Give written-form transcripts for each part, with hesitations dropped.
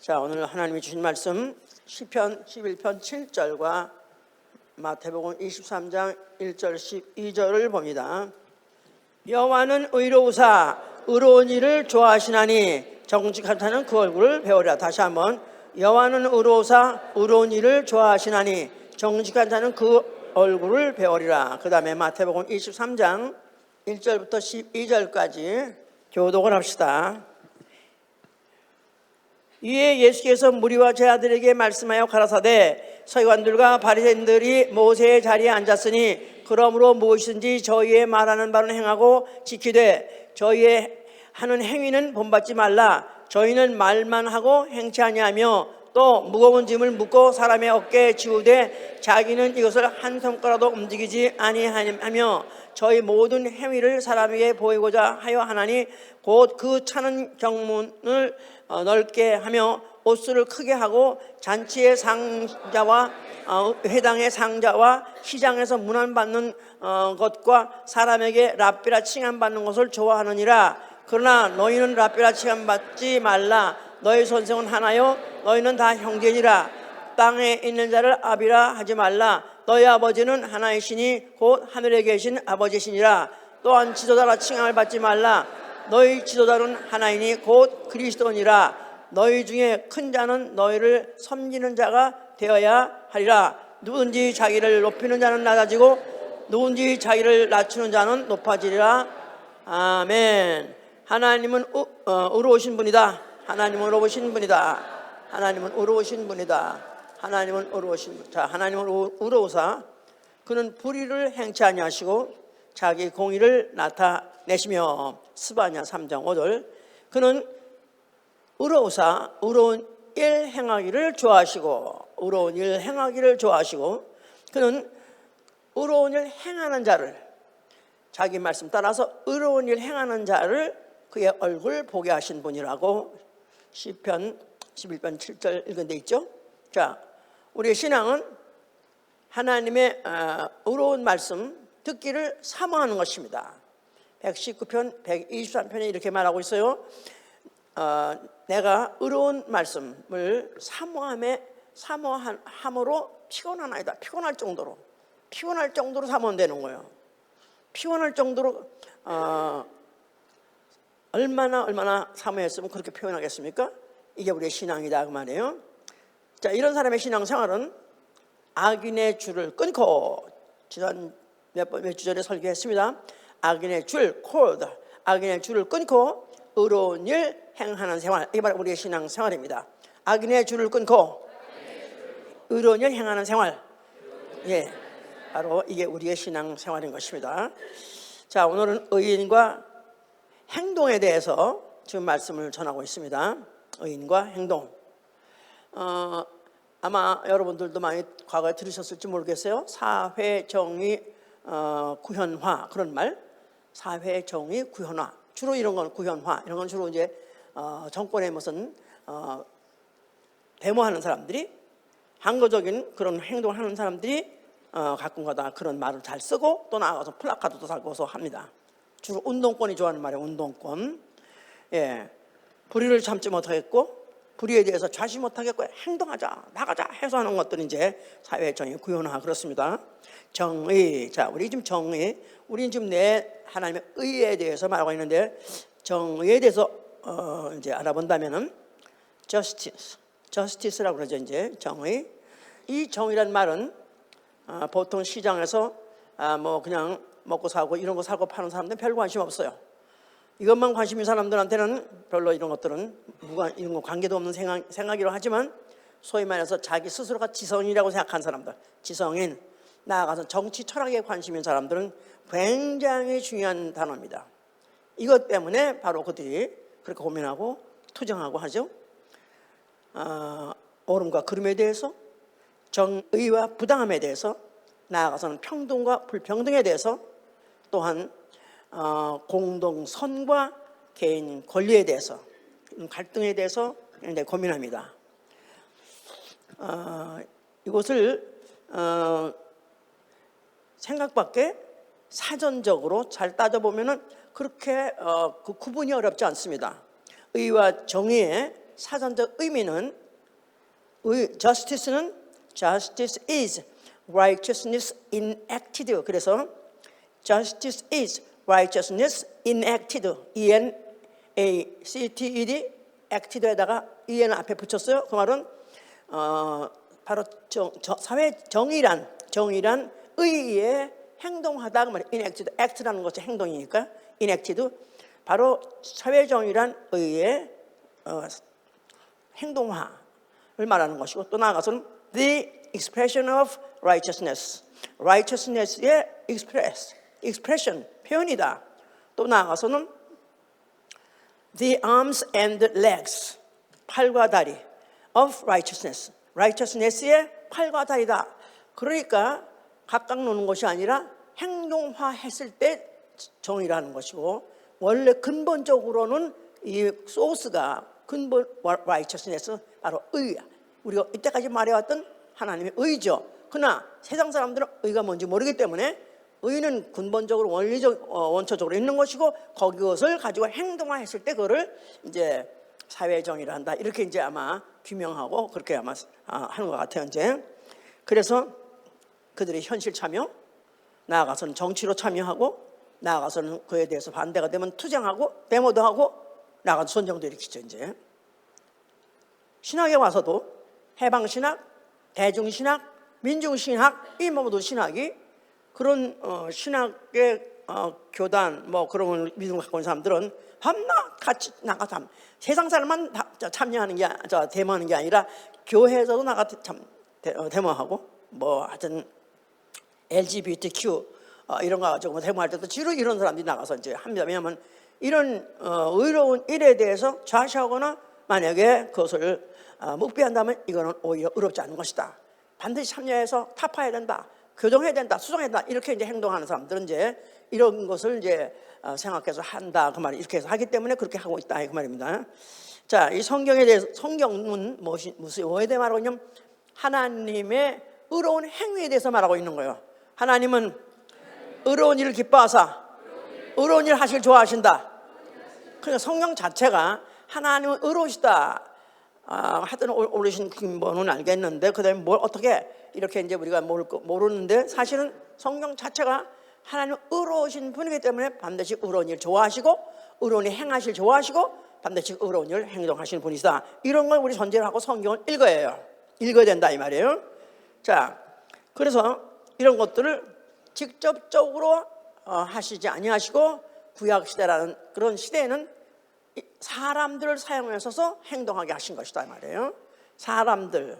자, 오늘 하나님이 주신 말씀 시편 11편 7절과 마태복음 23장 1절 12절을 봅니다. 여호와는 의로우사 의로운 일을 좋아하시나니 정직한 자는 그 얼굴을 배우리라. 다시 한번, 여호와는 의로우사 의로운 일을 좋아하시나니 정직한 자는 그 얼굴을 배우리라. 그 다음에 마태복음 23장 1절부터 12절까지 교독을 합시다. 이에 예수께서 무리와 제자들에게 말씀하여 가라사대, 서기관들과 바리새인들이 모세의 자리에 앉았으니 그러므로 무엇이든지 저희의 말하는 바는 행하고 지키되 저희의 하는 행위는 본받지 말라. 저희는 말만 하고 행치 아니하며 또 무거운 짐을 묻고 사람의 어깨에 지우되 자기는 이것을 한 손가락도 움직이지 아니하며 저희 모든 행위를 사람에게 보이고자 하여 하나니 곧 그 차는 경문을 넓게 하며 옷수를 크게 하고 잔치의 상자와 회당의 상자와 시장에서 문안받는 것과 사람에게 랍비라 칭함받는 것을 좋아하느니라. 그러나 너희는 랍비라 칭함받지 말라. 너희 선생은 하나요 너희는 다 형제니라. 땅에 있는 자를 아비라 하지 말라. 너희 아버지는 하나이시니 곧 하늘에 계신 아버지시니라. 또한 지도자라 칭함을 받지 말라. 너희 지도자는 하나이니 곧 그리스도니라. 너희 중에 큰 자는 너희를 섬기는 자가 되어야 하리라. 누구든지 자기를 높이는 자는 낮아지고 누구든지 자기를 낮추는 자는 높아지리라. 아멘. 하나님은 의로우신 분이다. 하나님은 의로우신 분이다. 하나님은 의로우신 분이다. 하나님은 의로우신 분. 자, 하나님은 의로우사 그는 불의를 행치 아니하시고 자기 공의를 나타내시며. 스바냐 3장 5절. 그는 의로우사 의로운 일 행하기를 좋아하시고 의로운 일 행하기를 좋아하시고 그는 의로운 일 행하는 자를, 자기 말씀 따라서 의로운 일 행하는 자를 그의 얼굴 보게 하신 분이라고 시편 11편 7절 읽은 데 있죠. 자, 우리의 신앙은 하나님의 의로운 말씀 듣기를 사모하는 것입니다. 119편 123편에 이렇게 말하고 있어요. 내가 의로운 말씀을 사모함으로 피곤하나이다. 피곤할 정도로 사모하면 되는 거예요. 피곤할 정도로 얼마나 사모했으면 그렇게 표현하겠습니까? 이게 우리의 신앙이다 그 말이에요. 자, 이런 사람의 신앙생활은 악인의 줄을 끊고, 지난 몇 주 전에 설교했습니다. 악인의 줄, 콜드, 악인의 줄을 끊고 의로운 일 행하는 생활, 이게 바로 우리의 신앙생활입니다. 악인의 줄을 끊고 의로운 일 행하는 생활, 예, 바로 이게 우리의 신앙생활인 것입니다. 자, 오늘은 의인과 행동에 대해서 지금 말씀을 전하고 있습니다. 의인과 행동. 아마 여러분들도 많이 과거에 들으셨을지 모르겠어요. 사회 정의 구현화, 그런 말. 사회 정의 구현화. 주로 이런 건 구현화, 이런 건 주로 이제 정권의 무슨 데모하는 사람들이, 항거적인 그런 행동을 하는 사람들이 가끔가다 그런 말을 잘 쓰고 또 나가서 플래카드도 달고서 합니다. 주로 운동권이 좋아하는 말이에요. 운동권. 예, 불의를 참지 못하겠고 불의에 대해서 좌시 못하겠고 행동하자, 나가자 해서 하는 것들이 이제 사회 정의 구현화, 그렇습니다. 정의. 자, 우리 지금 정의, 우리는 지금 하나님의 의에 대해서 말하고 있는데, 정의에 대해서 이제 알아본다면은 justice라고 그러죠. 이제 정의. 이 정의란 말은 보통 시장에서 뭐 그냥 먹고 사고 이런 거 사고 파는 사람들은 별 관심 없어요. 이것만 관심 있는 사람들한테는 별로 이런 것들은 이런 거 관계도 없는 생각이라고 하지만, 소위 말해서 자기 스스로가 지성인이라고 생각하는 사람들, 지성인, 나아가서 정치 철학에 관심 있는 사람들은 굉장히 중요한 단어입니다. 이것 때문에 바로 그들이 그렇게 고민하고 투정하고 하죠. 옳음과 그름에 대해서, 정의와 부당함에 대해서, 나아가서는 평등과 불평등에 대해서, 또한 공동선과 개인 권리에 대해서, 갈등에 대해서 굉장히 고민합니다. 이것을 생각밖에 사전적으로 잘 따져보면은 그렇게 그 구분이 어렵지 않습니다. 의와 정의의 사전적 의미는 justice는 justice is righteousness enacted. 그래서 justice is righteousness enacted. E-N-A-C-T-E-D acted에다가 en 앞에 붙였어요. 그 말은 바로 사회 정의란 의에 행동하다 그 말이에요. enacted, act라는 것이 행동이니까 enacted. 바로 사회 정의란 의의 행동화를 말하는 것이고, 또 나아가서는 the expression of righteousness의 expression 표현이다. 또 나아가서는 the arms and legs 팔과 다리 of righteousness의 팔과 다리다. 그러니까 각각 노는 것이 아니라 행동화했을 때 정의라는 것이고, 원래 근본적으로는 이 소스가 근본 righteousness 바로 의야. 우리가 이때까지 말해왔던 하나님의 의죠. 그러나 세상 사람들은 의가 뭔지 모르기 때문에 의는 근본적으로 원초적으로 있는 것이고, 그것을 가지고 행동화했을 때 그거를 이제 사회정의를 한다. 이렇게 이제 아마 규명하고 그렇게 아마 하는 것 같아요. 이제 그래서 그들의 현실 참여, 나아가서는 정치로 참여하고, 나아가서는 그에 대해서 반대가 되면 투쟁하고 데모도 하고, 나아가서 전쟁도 일으키죠. 이제 신학에 와서도 해방신학, 대중신학, 민중신학, 이 모두 신학이 그런 신학의 교단 뭐 그런 믿음을 갖고 있는 사람들은 밤낮 같이 나가서 세상 사람만 참여하는 게 데모하는 게 아니라 교회에서도 나가서 데모하고, 뭐 하여튼 LGBTQ 이런 거 가지고 데모할 때도 주로 이런 사람들이 나가서 이제 합니다. 왜냐하면 이런 의로운 일에 대해서 좌시하거나 만약에 그것을 묵비한다면 이거는 오히려 의롭지 않은 것이다. 반드시 참여해서 타파해야 된다, 교정해야 된다, 수정해야 된다, 이렇게 이제 행동하는 사람들은 이제 이런 것을 이제 생각해서 한다 그 말이, 이렇게 해서 하기 때문에 그렇게 하고 있다 그 말입니다. 자, 이 성경에 대해서, 성경은 뭐에 대해 말하고 있냐면 하나님의 의로운 행위에 대해서 말하고 있는 거예요. 하나님은 의로운 일을 기뻐하사 의로운 일을 하시길 좋아하신다. 그러니까 성경 자체가 하나님은 의로우시다. 하여튼 오르신 근본은 알겠는데 그다음에 뭘 어떻게 이렇게 이제 우리가 모르는데, 사실은 성경 자체가 하나님 의로우신 분이기 때문에 반드시 의로운 일 좋아하시고, 의로운 일 행하실 좋아하시고, 반드시 의로운 일 행동하시는 분이시다. 이런 걸 우리 전제를 하고 성경을 읽어야 된다 이 말이에요. 자, 그래서 이런 것들을 직접적으로 하시지 아니하시고, 구약 시대라는 그런 시대에는 사람들을 사용해서 행동하게 하신 것이다 이 말이에요. 사람들,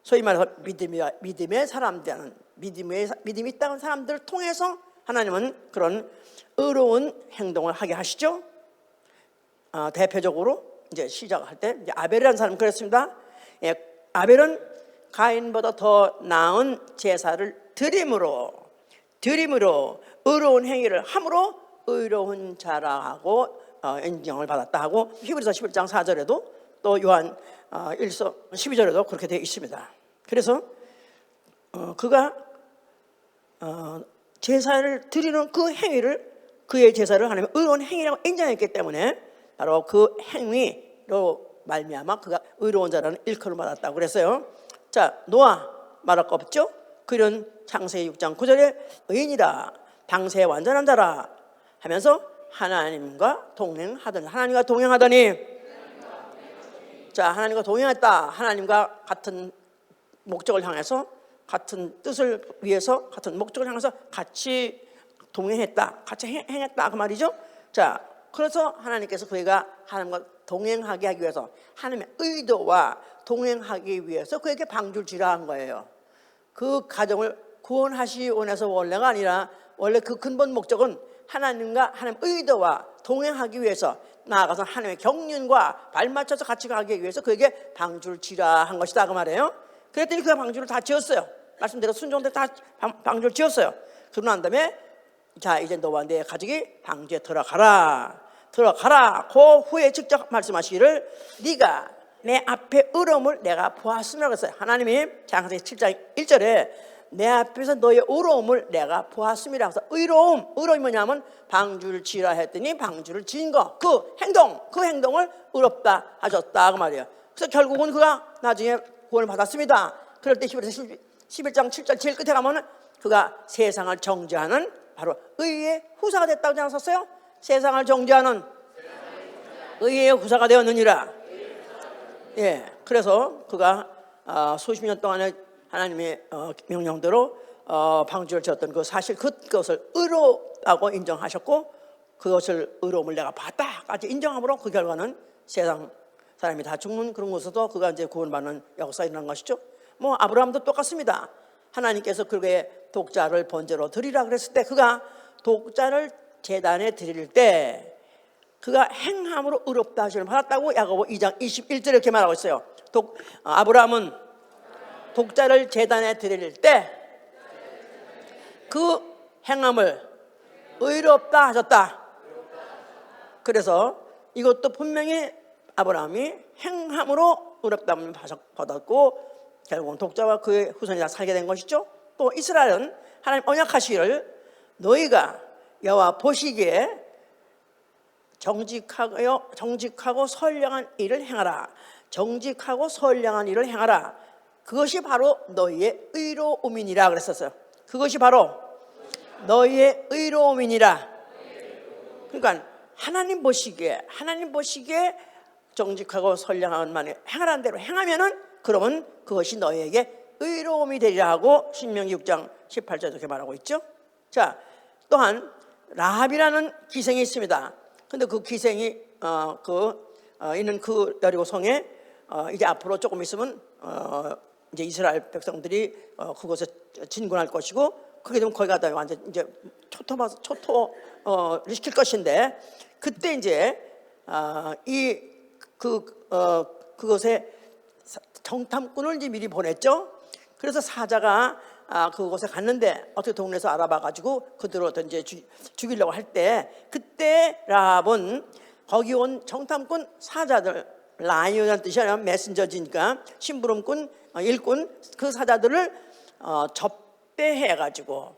소위 말해서 믿음의 사람들, 믿음이 있다는 사람들을 통해서 하나님은 그런 의로운 행동을 하게 하시죠. 대표적으로 이제 시작할 때 이제 아벨이라는 사람은 그랬습니다. 아벨은 가인보다 더 나은 제사를 드림으로 의로운 행위를 함으로 의로운 자라고 인정을 받았다 하고, 히브리서 11장 4절에도 또 요한 1서 12절에도 그렇게 되어 있습니다. 그래서 그가 제사를 드리는 그 행위를, 그의 제사를 하나님의 의로운 행위라고 인정했기 때문에 바로 그 행위로 말미암아 그가 의로운 자라는 일컬음을 받았다고 그랬어요. 자, 노아 말할 거 없죠? 그는 창세기 6장 9절에 의인이다, 당세의 완전한 자라 하면서 하나님과 동행하더니, 하나님과 동행하더니, 자, 하나님과 동행했다. 하나님과 같은 목적을 향해서, 같은 뜻을 위해서, 같은 목적을 향해서 같이 동행했다, 같이 행했다 그 말이죠. 자, 그래서 하나님께서 그가 하나님과 동행하게 하기 위해서, 하나님의 의도와 동행하기 위해서 그에게 방주를 지라 한 거예요. 그 가정을 구원하시기 원해서 원래가 아니라, 원래 그 근본 목적은 하나님과 하나님의 의도와 동행하기 위해서, 나아가서 하나님의 경륜과 발맞춰서 같이 가기 위해서 그에게 방주를 지라 한 것이다 그 말이에요. 그랬더니 그가 방주를 다 지었어요. 말씀대로 순종대로 다 방주를 지었어요. 그러고 난 다음에, 자, 이제 너와 내 가족이 방주에 들어가라. 그 후에 직접 말씀하시기를 네가 내 앞에 의로움을 내가 보았으며 그랬어요. 하나님이 창세기 7장 1절에 내 앞에서 너의 의로움을 내가 보았습니다. 그래서 의로움이 뭐냐면 방주를 지으라 했더니 방주를 지은 거, 그 행동을 의롭다 하셨다 그 말이에요. 그래서 결국은 그가 나중에 구원을 받았습니다. 그럴 때 11장 7절 제일 끝에 가면은 그가 세상을 정죄하는 바로 의의 후사가 됐다고 하지 않았었어요? 세상을 정죄하는 의의 후사가 되었느니라. 예, 그래서 그가 수십 년 동안에 하나님의 명령대로 방주를 지었던 그 사실 그것을 의롭다고 인정하셨고 그것을 의로움을 내가 받다까지 인정함으로 그 결과는 세상 사람이 다 죽는 그런 곳에서도 그가 이제 구원받는 역사가 일어난 것이죠. 뭐 아브라함도 똑같습니다. 하나님께서 그에게 독자를 번제로 드리라 그랬을 때 그가 독자를 제단에 드릴 때 그가 행함으로 의롭다 하심을 받았다고 야고보 2장 21절에 이렇게 말하고 있어요. 아브라함은 독자를 제단에 드릴 때 그 행함을 의롭다 하셨다. 그래서 이것도 분명히 아브라함이 행함으로 의롭다 하심을 받았고 결국은 독자와 그의 후손이 다 살게 된 것이죠. 또 이스라엘은 하나님 언약하시기를 너희가 여호와 보시기에 정직하고 선량한 일을 행하라. 정직하고 선량한 일을 행하라. 그것이 바로 너희의 의로움이니라 그랬었어요. 그것이 바로 너희의 의로움이니라. 그러니까 하나님 보시기에 정직하고 선량한 만에 행하라는 대로 행하면은 그러면 그것이 너희에게 의로움이 되리라 하고 신명기 6장 18절에 이렇게 말하고 있죠. 자, 또한 라합이라는 기생이 있습니다. 근데 그 기생이 있는 그 여리고성에 이제 앞으로 조금 있으면 이제 이스라엘 백성들이 그곳에 진군할 것이고 그게 되면 거기 가다 완전 이제 초토를 시킬 것인데 그때 이제 그곳에 정탐꾼을 이제 미리 보냈죠. 그래서 사자가 그곳에 갔는데 어떻게 동네에서 알아봐가지고 그대로 이제 죽이려고 할 때 그때 라합은 거기 온 정탐꾼 사자들 라이언이라는 뜻이 아니라 메신저지니까 심부름꾼 일꾼 그 사자들을 접대해가지고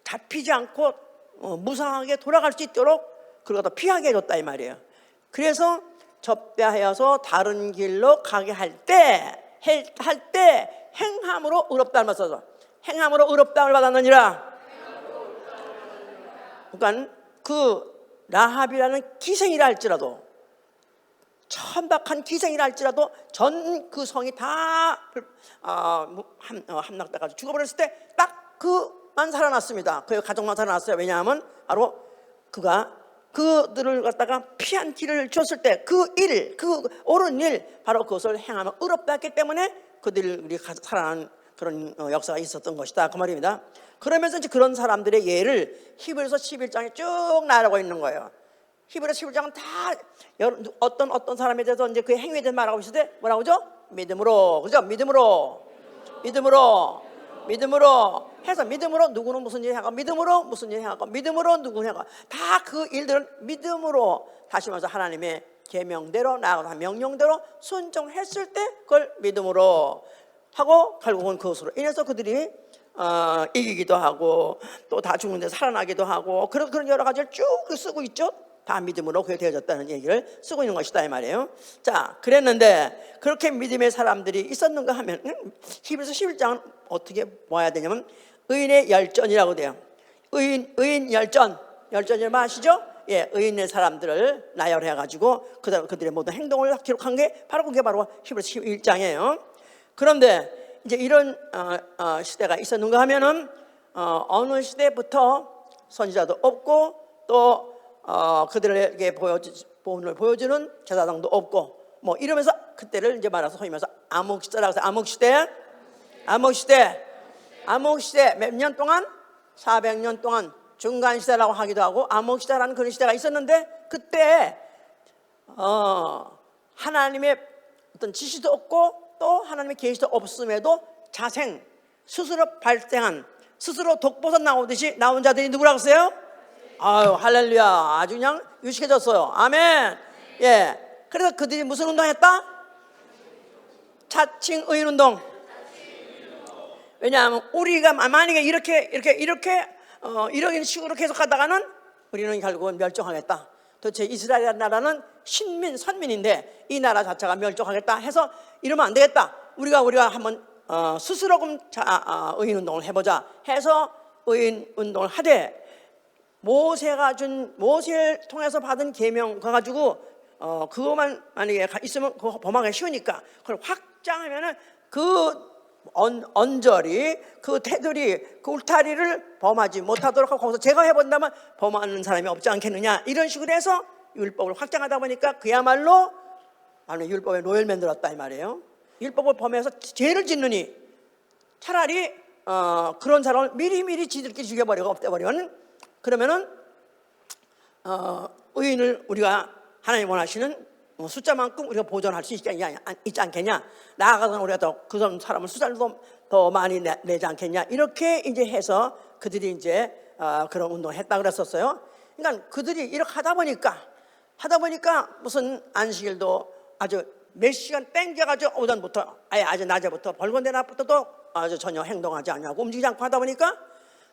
잡히지 않고 무사하게 돌아갈 수 있도록 그걸 더 피하게 해줬다 이 말이에요. 그래서 접대하여서 다른 길로 가게 할 때 행함으로 의롭다는 말 써서 행함으로 의롭다를 받았느니라. 그러니까 그 라합이라는 기생이라 할지라도 천박한 기생이라 할지라도 전 그 성이 다 함락돼가지고 죽어버렸을 때 딱 그만 살아났습니다. 그 가족만 살아났어요. 왜냐하면 바로 그가 그들을 갖다가 피한 길을 줬을 때 그 옳은 일 바로 그것을 행하면 의롭다 했기 때문에 그들이 살아난 그런 역사가 있었던 것이다 그 말입니다. 그러면서 이제 그런 사람들의 예를 히브리서 11장에 쭉 나열하고 있는 거예요. 히브리서 11장은 다 어떤 사람에 대해서 이제 그 행위에 대해서 말하고 있을 때 뭐라고 하죠? 믿음으로, 그죠? 믿음으로 해서 믿음으로 누구는 무슨 일 하고 믿음으로 무슨 일 하고 믿음으로 누구는 하고 다 그 일들은 믿음으로 다시 말해서 하나님의 계명대로 나아가서 명령대로 순종했을 때 그걸 믿음으로 하고 결국은 그것으로 인해서 그들이 이기기도 하고 또 다 죽는데 살아나기도 하고 그런 여러 가지를 쭉 쓰고 있죠. 다 믿음으로 그게 되어졌다는 얘기를 쓰고 있는 것이다 이 말이에요. 자, 그랬는데 그렇게 믿음의 사람들이 있었는가 하면 히브리서 11장은 어떻게 봐야 되냐면 의인의 열전이라고 돼요. 의인 열전이라고 아시죠? 예, 의인의 사람들을 나열해가지고 그들의 모든 행동을 기록한 게 바로 그게 바로 히브리서 11장이에요. 그런데 이제 이런 시대가 있었는가 하면은 어느 시대부터 선지자도 없고 또 그들에게 본을 보여주는 제사장도 없고 뭐 이러면서 그때를 이제 말해서 소위 말해서 암흑시대라고 해서 암흑시대 몇 년 동안 400년 동안 중간시대라고 하기도 하고 암흑시대라는 그런 시대가 있었는데 그때 하나님의 어떤 지시도 없고 또 하나님의 계시도 없음에도 자생 스스로 발생한 스스로 독보선 나오듯이 나온 자들이 누구라고 했어요? 아유 할렐루야 아주 그냥 유식해졌어요. 아멘. 예. 그래서 그들이 무슨 운동했다? 자칭 의인운동. 왜냐하면 우리가 만약에 이런 식으로 계속 하다가는 우리는 결국은 멸종하겠다. 도대체 이스라엘이라는 나라는 선민인데 이 나라 자체가 멸종하겠다 해서 이러면 안 되겠다. 우리가 한번 스스로 의인 운동을 해보자 해서 의인 운동을 하되, 모세를 통해서 받은 계명 그거 가지고 그것만 만약에 있으면 그거 범하기 쉬우니까 그걸 확장하면은 그 언저리, 그 테두리, 그 울타리를 범하지 못하도록 하고 거기서 제가 해본다면 범하는 사람이 없지 않겠느냐, 이런 식으로 해서 율법을 확장하다 보니까 그야말로 율법의 노예를 만들었다 이 말이에요. 율법을 범해서 죄를 짓느니 차라리 그런 사람을 미리미리 지들끼리 죽여버리고 없애버리면, 그러면은 의인을 우리가 하나님 원하시는 숫자만큼 우리가 보존할 수 있지 않겠냐, 나아가서 우리가 그 사람을 숫자를 더 많이 내지 않겠냐, 이렇게 이제 해서 그들이 이제 그런 운동을 했다 그랬었어요. 그러니까 그들이 이렇게 하다 보니까 무슨 안식일도 아주 몇 시간 땡겨가지고 오전부터 아주 낮에부터 벌건 대낮부터도 아주 전혀 행동하지 않냐고 움직이지 않고 하다 보니까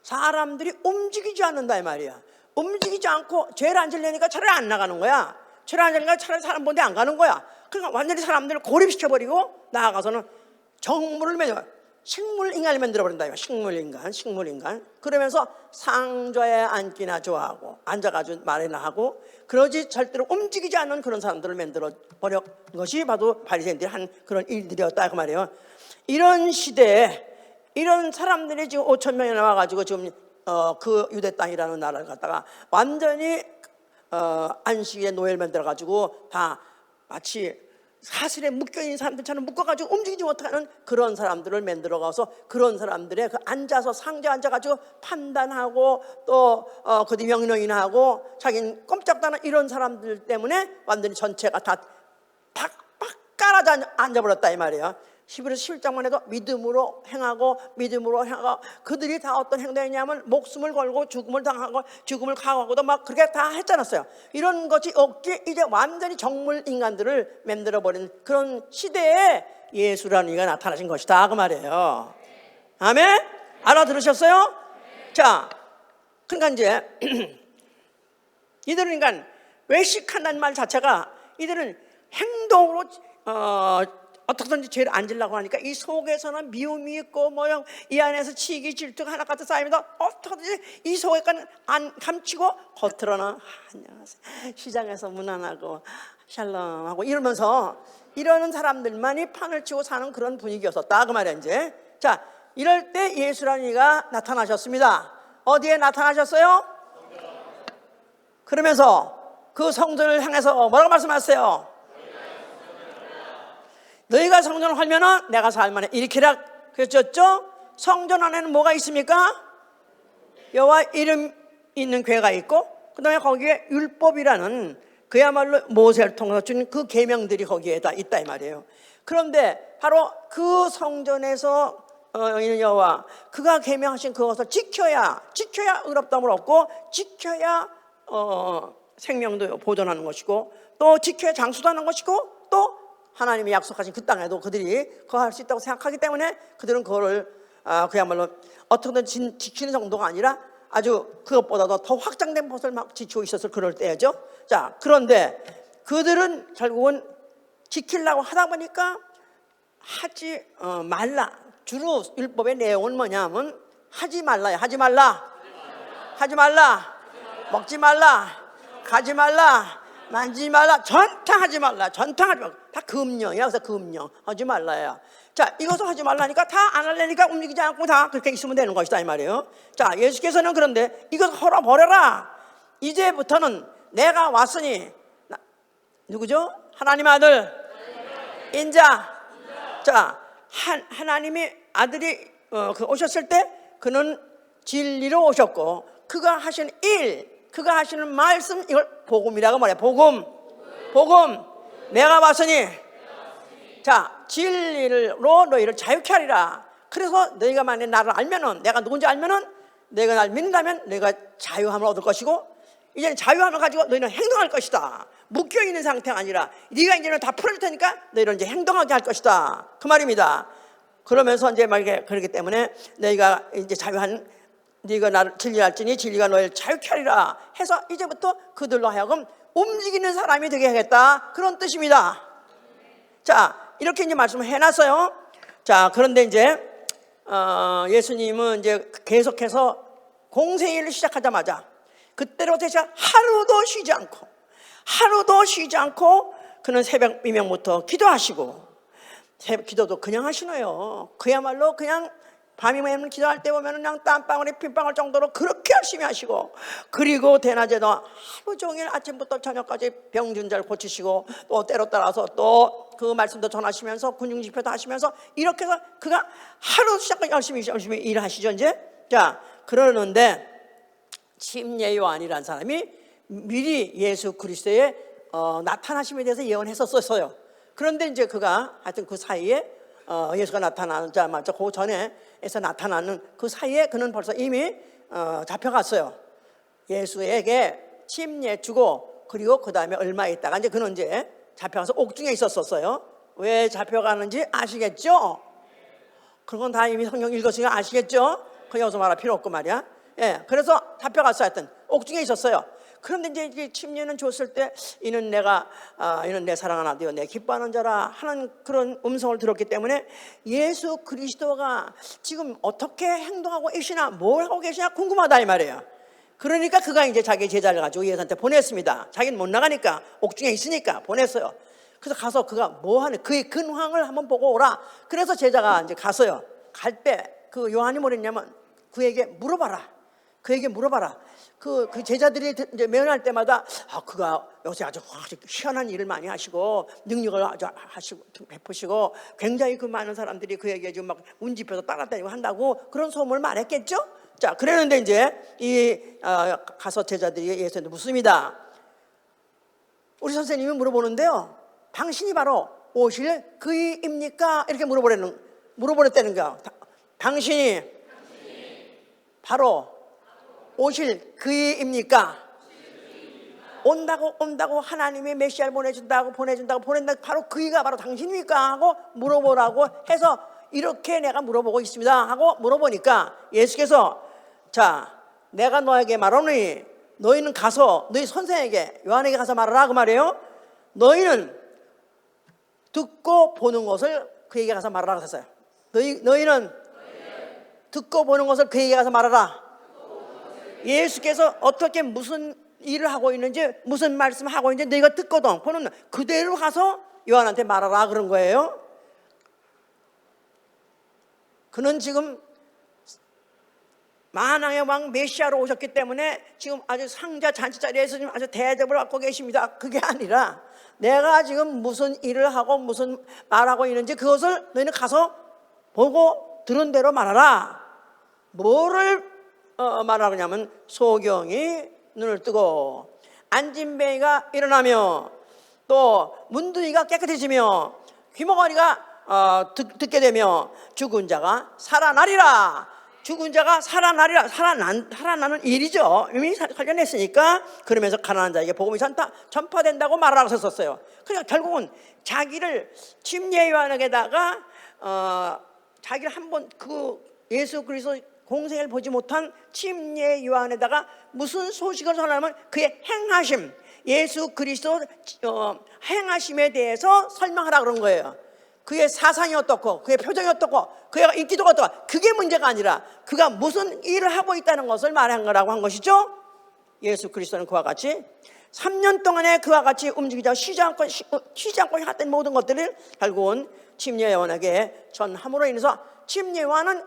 사람들이 움직이지 않는다 이 말이야. 움직이지 않고 죄를 안 지려니까 차라리 안 나가는 거야. 죄를 안 지려니까 차라리 사람 본데 안 가는 거야. 그러니까 완전히 사람들을 고립시켜버리고 나아가서는 정물을 식물인간을 만들어버린다. 식물인간. 그러면서 상좌에 앉기나 좋아하고 앉아가지고 말이나 하고, 그러지 절대로 움직이지 않는 그런 사람들을 만들어버린 것이 바로 바리새인들이 한 그런 일들이었다 그 말이에요. 이런 시대에 이런 사람들이 지금 5천 명이 나와가지고 지금 그 유대 땅이라는 나라를 갖다가 완전히 안식일에 노예를 만들어가지고 다 마치 사슬에 묶여있는 사람들처럼 묶어가지고 움직이지 못하는 그런 사람들을 만들어가서 그런 사람들의 그 앉아서 상자에 앉아가지고 판단하고 또 그들이 명령이나 하고 자기는 꼼짝도 안 하는 이런 사람들 때문에 완전히 전체가 다 깔아져 앉아버렸다 이 말이에요. 11에서 11장만 해도 믿음으로 행하고 그들이 다 어떤 행동이냐면 목숨을 걸고 죽음을 당하고 죽음을 각오하고도 막 그렇게 다 했잖았어요. 이런 것이 없게 이제 완전히 정물 인간들을 만들어버린 그런 시대에 예수라는 이가 나타나신 것이다 그 말이에요. 아멘? 알아들으셨어요? 자, 그러니까 이제 이들은 그러니까 외식한다는 말 자체가 이들은 행동으로 어떻게든지 죄를 안 지려고 하니까 이 속에서는 미움이 있고 이 안에서 치기 질투가 하나 같은 쌓이면서 어떻게든지 이 속에까지 안 감추고 겉으로는 안녕하세요 시장에서 무난하고 샬롬하고 이러면서 이러는 사람들만이 판을 치고 사는 그런 분위기였었다 그 말이야 이제. 자, 이럴 때 예수라는 이가 나타나셨습니다. 어디에 나타나셨어요? 그러면서 그 성전을 향해서 뭐라고 말씀하셨어요? 너희가 성전을 헐면은 내가 살만해 일으키라 그랬죠. 성전 안에는 뭐가 있습니까? 여호와 이름 있는 궤가 있고 그 다음에 거기에 율법이라는 그야말로 모세를 통해서 준 그 계명들이 거기에 다 있다 이 말이에요. 그런데 바로 그 성전에서 있는 여호와 그가 계명하신 그것을 지켜야 의롭다함을 얻고 지켜야 생명도 보존하는 것이고 또 지켜야 장수도 하는 것이고 또 하나님이 약속하신 그 땅에도 그들이 거할 수 있다고 생각하기 때문에 그들은 그거를 그야말로 어떻게든 지키는 정도가 아니라 아주 그것보다도 더 확장된 것을 막 지키고 있었을 그럴 때죠. 자, 그런데 그들은 결국은 지키려고 하다 보니까 하지 말라. 주로 율법의 내용은 뭐냐면 하지 말라요. 하지 말라. 먹지 말라. 가지 말라. 만지지 말라. 전탕하지 말라. 다 금령이야. 그래서 금령 하지 말라야. 자, 이것을 하지 말라니까 다 안 하려니까 움직이지 않고 다 그렇게 있으면 되는 것이다 이 말이에요. 자, 예수께서는 그런데 이것을 헐어버려라. 이제부터는 내가 왔으니 누구죠? 하나님 아들 인자. 자, 하나님이 아들이 오셨을 때 그는 진리로 오셨고 그가 하신 일, 그가 하시는 말씀, 이걸 복음이라고 말해요. 복음. 내가 왔으니 자, 진리로 너희를 자유케 하리라. 그래서 너희가 만약에 나를 알면은, 내가 누군지 알면은, 내가 날 믿는다면 너희가 자유함을 얻을 것이고 이제는 자유함을 가지고 너희는 행동할 것이다. 묶여있는 상태가 아니라 네가 이제는 다 풀어질 테니까 너희는 이제 행동하게 할 것이다 그 말입니다. 그러면서 이제 막 그렇기 때문에 너희가 이제 자유한 네가 나를 진리할지니 진리가 너희를 자유케 하리라 해서 이제부터 그들로 하여금 움직이는 사람이 되게 하겠다, 그런 뜻입니다. 자, 이렇게 이제 말씀을 해놨어요. 자, 그런데 이제 예수님은 이제 계속해서 공생애를 시작하자마자 그때로부터 하루도 쉬지 않고 그는 새벽 미명부터 기도하시고, 기도도 그냥 하시네요. 그야말로 그냥 밤이 되면 기도할 때 보면 그냥 땀방울이 핏방울 정도로 그렇게 열심히 하시고, 그리고 대낮에도 하루 종일 아침부터 저녁까지 병든 자를 고치시고, 또 때로 따라서 또 그 말씀도 전하시면서 군중집회도 하시면서, 이렇게 해서 그가 하루 시작까지 열심히 일하시죠 이제. 자, 그러는데 침례 요한이라는 사람이 미리 예수 그리스도의 나타나심에 대해서 예언했었어요. 그런데 이제 그가 하여튼 그 사이에 예수가 나타나자마자 그 전에에서 나타나는 그 사이에 그는 벌써 이미 잡혀갔어요. 예수에게 침례 주고, 그리고 그 다음에 얼마 있다가 이제 그는 이제 잡혀가서 옥중에 있었어요. 왜 잡혀가는지 아시겠죠? 그런 건 다 이미 성경 읽었으니까 아시겠죠? 그 여기서 말할 필요 없고 말이야. 예, 그래서 잡혀갔어. 하여튼 옥중에 있었어요. 그런데 이제 침례는 줬을 때 이는 내 사랑하는 아들이요 내 기뻐하는 자라 하는 그런 음성을 들었기 때문에 예수 그리스도가 지금 어떻게 행동하고 계시나, 뭘 하고 계시나 궁금하다 이 말이에요. 그러니까 그가 이제 자기 제자를 가지고 예수한테 보냈습니다. 자기는 못 나가니까 옥중에 있으니까 보냈어요. 그래서 가서 그가 뭐 하는 그의 근황을 한번 보고 오라. 그래서 제자가 이제 갔어요. 갈 때 그 요한이 뭐랬냐면 그에게 물어봐라. 그 제자들이 이제 면할 때마다 그가 요새 아주 희한한 일을 많이 하시고 능력을 아주 하시고 베푸시고 굉장히 그 많은 사람들이 그에게 지금 막 운집해서 따라다니고 한다고 그런 소문을 말했겠죠. 자, 그랬는데 이제 가서 제자들이 예수한테 묻습니다. 우리 선생님이 물어보는데요, 당신이 바로 오실 그이입니까? 이렇게 물어보랬다는 거야. 당신이 바로 오실 그이입니까? 온다고 하나님이 메시아를 보내준다고 바로 그이가 바로 당신입니까? 하고 물어보라고 해서 이렇게 내가 물어보고 있습니다 하고 물어보니까 예수께서 자, 내가 너에게 말하노니 너희는 가서 너희 선생에게 요한에게 가서 말하라 그 말이에요. 너희는 듣고 보는 것을 그에게 가서 말하라 했어요. 너희는 듣고 보는 것을 그에게 가서 말하라. 예수께서 어떻게 무슨 일을 하고 있는지 무슨 말씀을 하고 있는지 너희가 듣거든 보는 그대로 가서 요한한테 말하라 그런 거예요. 그는 지금 만왕의 왕 메시아로 오셨기 때문에 지금 아주 상자 잔치 자리에서 지금 아주 대접을 받고 계십니다. 그게 아니라 내가 지금 무슨 일을 하고 무슨 말하고 있는지 그것을 너희는 가서 보고 들은 대로 말하라. 뭐를 말하고 하냐면 소경이 눈을 뜨고 안진뱅이가 일어나며 또 문둥이가 깨끗해지며 귀머거리가 듣게 되며 죽은 자가 살아나리라. 죽은 자가 살아나는 일이죠. 이미 관련했으니까. 그러면서 가난한 자에게 복음이 전파된다고 말하라고 썼어요. 그러니까 결국은 자기를 침례 요한에게다가 자기를 한번 그 예수 그리스도 공생을 보지 못한 침례 요한에다가 무슨 소식을 전하면 그의 행하심, 예수 그리스도 행하심에 대해서 설명하라 그런 거예요. 그의 사상이 어떻고 그의 표정이 어떻고 그의 인기도가 어떻고 그게 문제가 아니라 그가 무슨 일을 하고 있다는 것을 말한 거라고 한 것이죠. 예수 그리스도는 그와 같이 3년 동안에 그와 같이 움직이자 쉬지 않고 했던 모든 것들을 결국은 침례 요한에게 전함으로 인해서 침례 요한은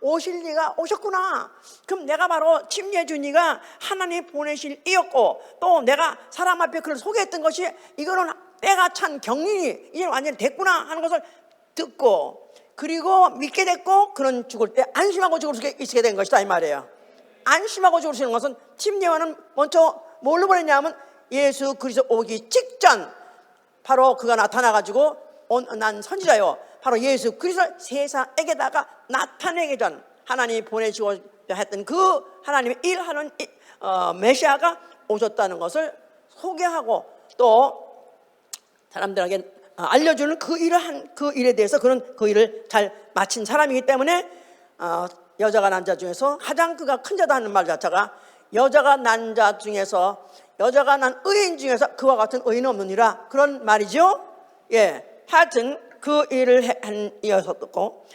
오실 이가 오셨구나. 그럼 내가 바로 침례 준 이가 하나님 보내실 이였고 또 내가 사람 앞에 그를 소개했던 것이 이거는 때가 찬 경륜이 이제 완전히 됐구나 하는 것을 듣고 그리고 믿게 됐고 그는 죽을 때 안심하고 죽을 수 있게 된 것이다 이 말이에요. 안심하고 죽을 수 있는 것은 침례 요한은 먼저 뭘로 보냈냐면 예수 그리스도 오기 직전 바로 그가 나타나가지고 난 선지자요 바로 예수 그리스도 세상에게다가 나타내기 전 하나님이 보내시고 했던 그 하나님의 일하는 메시아가 오셨다는 것을 소개하고 또 사람들에게 알려주는 그 일을 한 그 일에 대해서 그는 그 일을 잘 마친 사람이기 때문에 여자가 난 자 중에서 가장 그가 큰 자다 하는 말 자체가 여자가 난 자 중에서 여자가 난 의인 중에서 그와 같은 의인은 없느니라 그런 말이죠. 예, 하여튼 그 일을 한 이어서고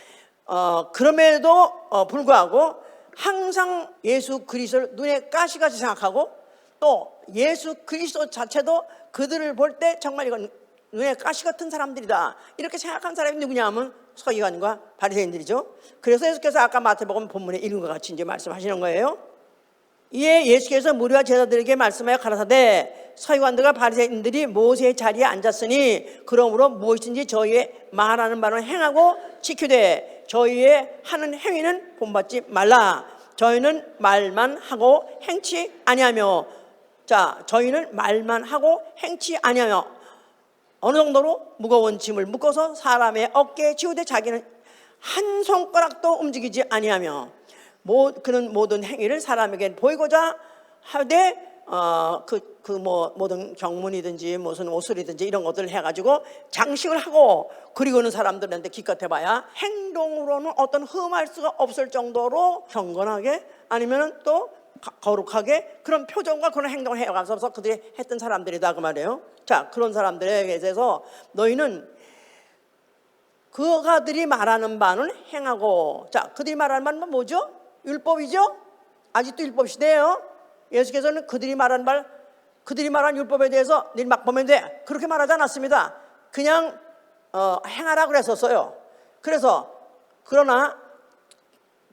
그럼에도 불구하고 항상 예수 그리스도를 눈에 가시같이 생각하고 또 예수 그리스도 자체도 그들을 볼 때 정말 이건 눈에 가시 같은 사람들이다 이렇게 생각한 사람이 누구냐 하면 서기관과 바리새인들이죠. 그래서 예수께서 아까 마태복음 본문에 읽은 것 같이 이제 말씀하시는 거예요. 이에 예수께서 무리와 제자들에게 말씀하여 가라사대 서기관들과 바리새인들이 모세의 자리에 앉았으니 그러므로 무엇이든지 저희의 말하는 바는 행하고 지키되 저희의 하는 행위는 본받지 말라. 저희는 말만 하고 행치 아니하며 자 저희는 말만 하고 행치 아니하며 어느 정도로 무거운 짐을 묶어서 사람의 어깨에 지우되 자기는 한 손가락도 움직이지 아니하며 그는 모든 행위를 사람에게 보이고자 하되 모든 경문이든지 무슨 옷술이든지 이런 것들을 해가지고 장식을 하고 그리고는 사람들한테 기껏해봐야 행동으로는 어떤 흠할 수가 없을 정도로 경건하게 아니면 또 거룩하게 그런 표정과 그런 행동을 해가서 그들이 했던 사람들이다 그 말이에요. 자 그런 사람들에 대해서 너희는 그들이 말하는 바는 행하고 자 그들이 말하는 바는 뭐죠? 율법이죠? 아직도 율법 시대예요. 예수께서는 그들이 말한 율법에 대해서 너희 막 보면 돼 그렇게 말하지 않았습니다. 그냥 행하라 그랬었어요. 그래서 그러나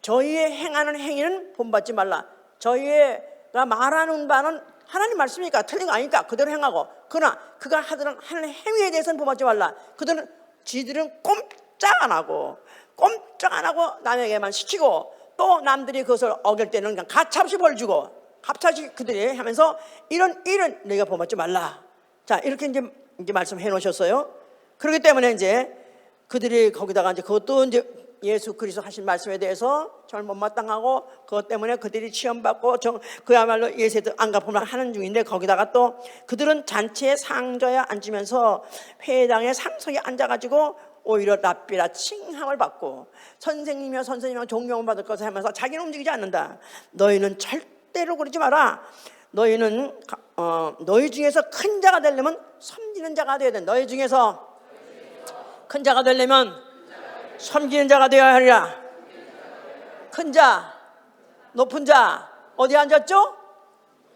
저희의 행하는 행위는 본받지 말라. 저희가 말하는 바는 하나님 말씀이니까 틀린 거 아니니까 그대로 행하고 그러나 그가 하는 행위에 대해서는 본받지 말라. 지들은 꼼짝 안 하고 남에게만 시키고 또 남들이 그것을 어길 때는 그냥 가차없이 벌 주고 갑자기 그들이 하면서 이런 일은 너희가 본받지 말라. 자 이렇게 이제 말씀해 놓으셨어요. 그렇기 때문에 이제 그들이 거기다가 이제 그것도 이제 예수 그리스도 하신 말씀에 대해서 정말 못마땅하고 그것 때문에 그들이 시험받고 그야말로 예세도 안갚음을 하는 중인데 거기다가 또 그들은 잔치에 상좌에 앉으면서 회당에 상석에 앉아가지고 오히려 랍비라 칭함을 받고 선생님이여 존경을 받을 것을 하면서 자기는 움직이지 않는다. 너희는 절대로 그러지 마라. 너희는 너희 중에서 큰 자가 되려면 섬기는 자가 되어야 된다. 너희 중에서 큰 자가 되려면 섬기는 자가 되어야 하리라. 큰 자, 높은 자 어디에 앉았죠?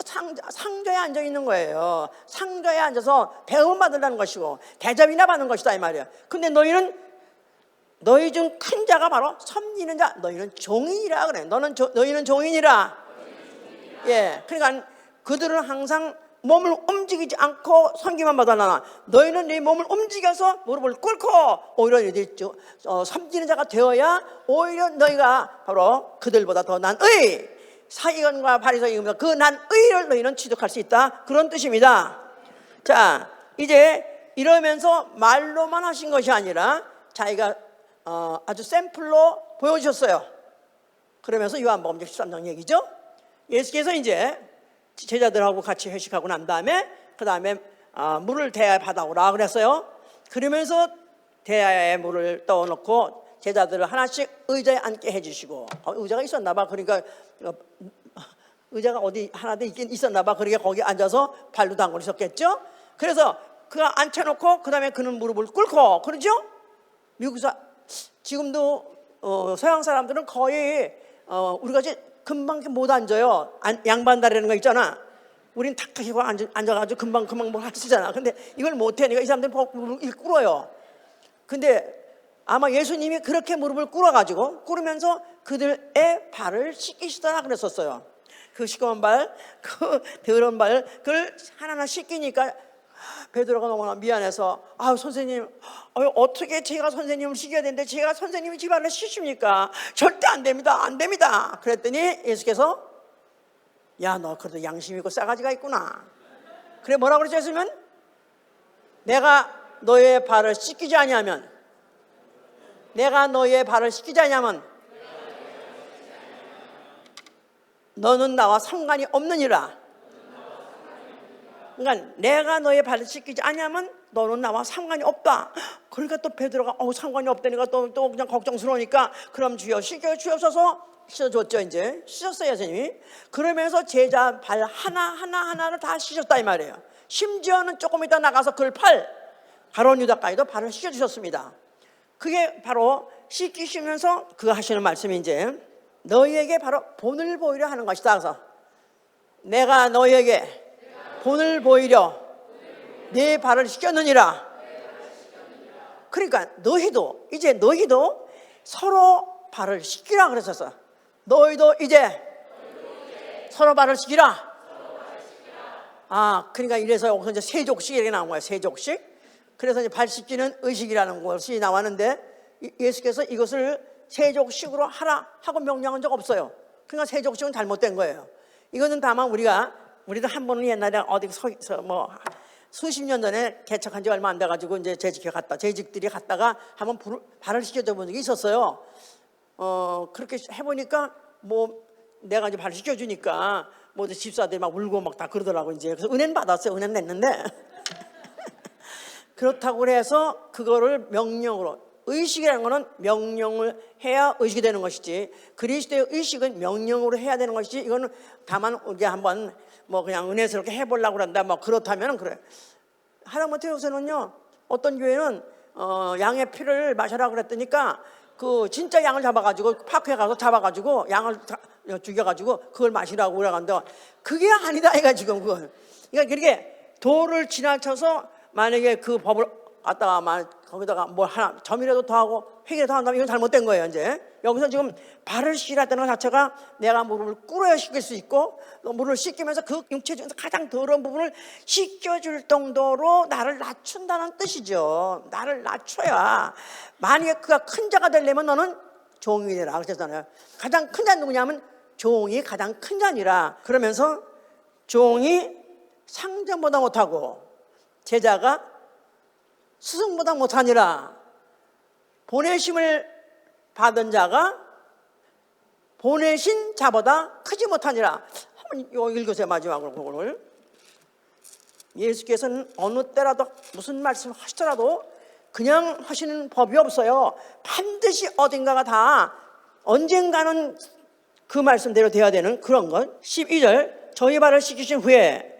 상좌에 앉아 있는 거예요. 상좌에 앉아서 배움 받으라는 것이고 대접이나 받는 것이다 이 말이야. 근데 너희 중 큰 자가 바로 섬기는 자. 너희는 종이라 그래. 너희는 종이니라. 예, 그러니까 그들은 항상 몸을 움직이지 않고 섬기만 받아나나 너희는 네 몸을 움직여서 무릎을 꿇고 오히려 섬기는 자가 되어야 오히려 너희가 바로 그들보다 더 난 의 사기관과 바리새인과 그 난 의를 너희는 취득할 수 있다 그런 뜻입니다. 자 이제 이러면서 말로만 하신 것이 아니라 자기가 아주 샘플로 보여주셨어요. 그러면서 요한복음 13장 얘기죠. 예수께서 이제 제자들하고 같이 회식하고 난 다음에 그 다음에 물을 대야에 받아오라 그랬어요. 그러면서 대야에 물을 떠놓고 제자들을 하나씩 의자에 앉게 해주시고 의자가 있었나 봐. 그러니까 의자가 어디 하나 있긴 있었나 봐. 그러니까 거기 앉아서 발로 담그고 있었겠죠. 그래서 그가 앉혀놓고 그 다음에 그는 무릎을 꿇고 그러죠. 미국에서 지금도 서양 사람들은 거의 우리가 이제 금방 못 앉아요. 양반다리라는 거 있잖아. 우린 탁탁 하고 앉아가지고 금방 뭘 하시잖아. 근데 이걸 못해. 그러니까 이 사람들은 무릎을 꿇어요. 근데 아마 예수님이 그렇게 무릎을 꿇어가지고 꿇으면서 그들의 발을 씻기시더라 그랬었어요. 그 시꺼먼 발, 그 더러운 발, 그걸 하나하나 씻기니까 베드로가 너무나 미안해서 선생님 어떻게 제가 선생님을 씻겨야 되는데 제가 선생님이 제 발을 씻습니까? 절대 안 됩니다. 안 됩니다. 그랬더니 예수께서 야 너 그래도 양심 있고 싸가지가 있구나. 그래 뭐라고 그랬지 했으면 내가 너의 발을 씻기지 아니하면 너는 나와 상관이 없느니라. 그러니까 내가 너의 발을 씻기지 아니하면 너는 나와 상관이 없다. 그러니까 또 베드로가 상관이 없다니까 또 그냥 걱정스러우니까 그럼 주여 씻겨 주옵소서. 씻어줬죠. 이제 씻었어요 선생님이. 그러면서 제자 발 하나하나를 다 씻었다 이 말이에요. 심지어는 조금 이따 나가서 그걸 가룟 유다까지도 발을 씻어주셨습니다. 그게 바로 씻기시면서 그거 하시는 말씀이 이제 너희에게 바로 본을 보이려 하는 것이다. 그래서 내가 너희에게 본을 보이려 네 발을 씻겼느니라. 그러니까 너희도 서로 발을 씻기라 그랬었어. 너희도 이제 서로 발을 씻기라. 그러니까 이래서 여기서 이제 세족식 이렇게 나온 거예요. 세족식. 그래서 이제 발 씻기는 의식이라는 것이 나왔는데 예수께서 이것을 세족식으로 하라 하고 명령한 적 없어요. 그러니까 세족식은 잘못된 거예요. 이거는 다만 우리도 한 번은 옛날에 어디서 뭐 수십 년 전에 개척한 지 얼마 안 돼가지고 이제 재직들이 갔다가 한번 발을 씻겨줘 본 적이 있었어요. 그렇게 해보니까 뭐 내가 이제 발을 씻겨주니까 뭐 집사들이 막 울고 막 다 그러더라고 이제. 그래서 은혜는 받았어요. 은혜는 냈는데 그렇다고 해서 그거를 명령으로, 의식이라는 거는 명령을 해야 의식이 되는 것이지 그리스도의 의식은 명령으로 해야 되는 것이지 이거는 다만 우리 한번 뭐 그냥 은혜스럽게 해보려고 그런다 뭐 그렇다면 그래. 하다못해 요새는요 어떤 교회는 양의 피를 마셔라 그랬더니까 그 진짜 양을 잡아가지고 파크에 가서 잡아가지고 양을 죽여가지고 그걸 마시라고 그러는데 그게 아니다 이가 지금 그건. 그러니까 그렇게 도를 지나쳐서 만약에 그 법을 갖다가 거기다가 뭐 하나 점이라도 더하고 획이라도 한다면 이건 잘못된 거예요. 이제 여기서 지금 발을 씻으라는 것 자체가 내가 무릎을 꿇어야 씻길 수 있고 무릎을 씻기면서 그 육체 중에서 가장 더러운 부분을 씻겨줄 정도로 나를 낮춘다는 뜻이죠. 나를 낮춰야 만약에 그가 큰 자가 되려면 너는 종이 되라 그랬잖아요. 가장 큰 자는 누구냐면 종이 가장 큰 자니라. 그러면서 종이 상전보다 못하고 제자가 스승보다 못하니라. 보내심을 받은 자가 보내신 자보다 크지 못하니라. 한번 읽으세요. 마지막으로 그걸. 예수께서는 어느 때라도 무슨 말씀을 하시더라도 그냥 하시는 법이 없어요. 반드시 어딘가가 다 언젠가는 그 말씀대로 돼야 되는 그런 것. 12절 저희 발을 씻기신 후에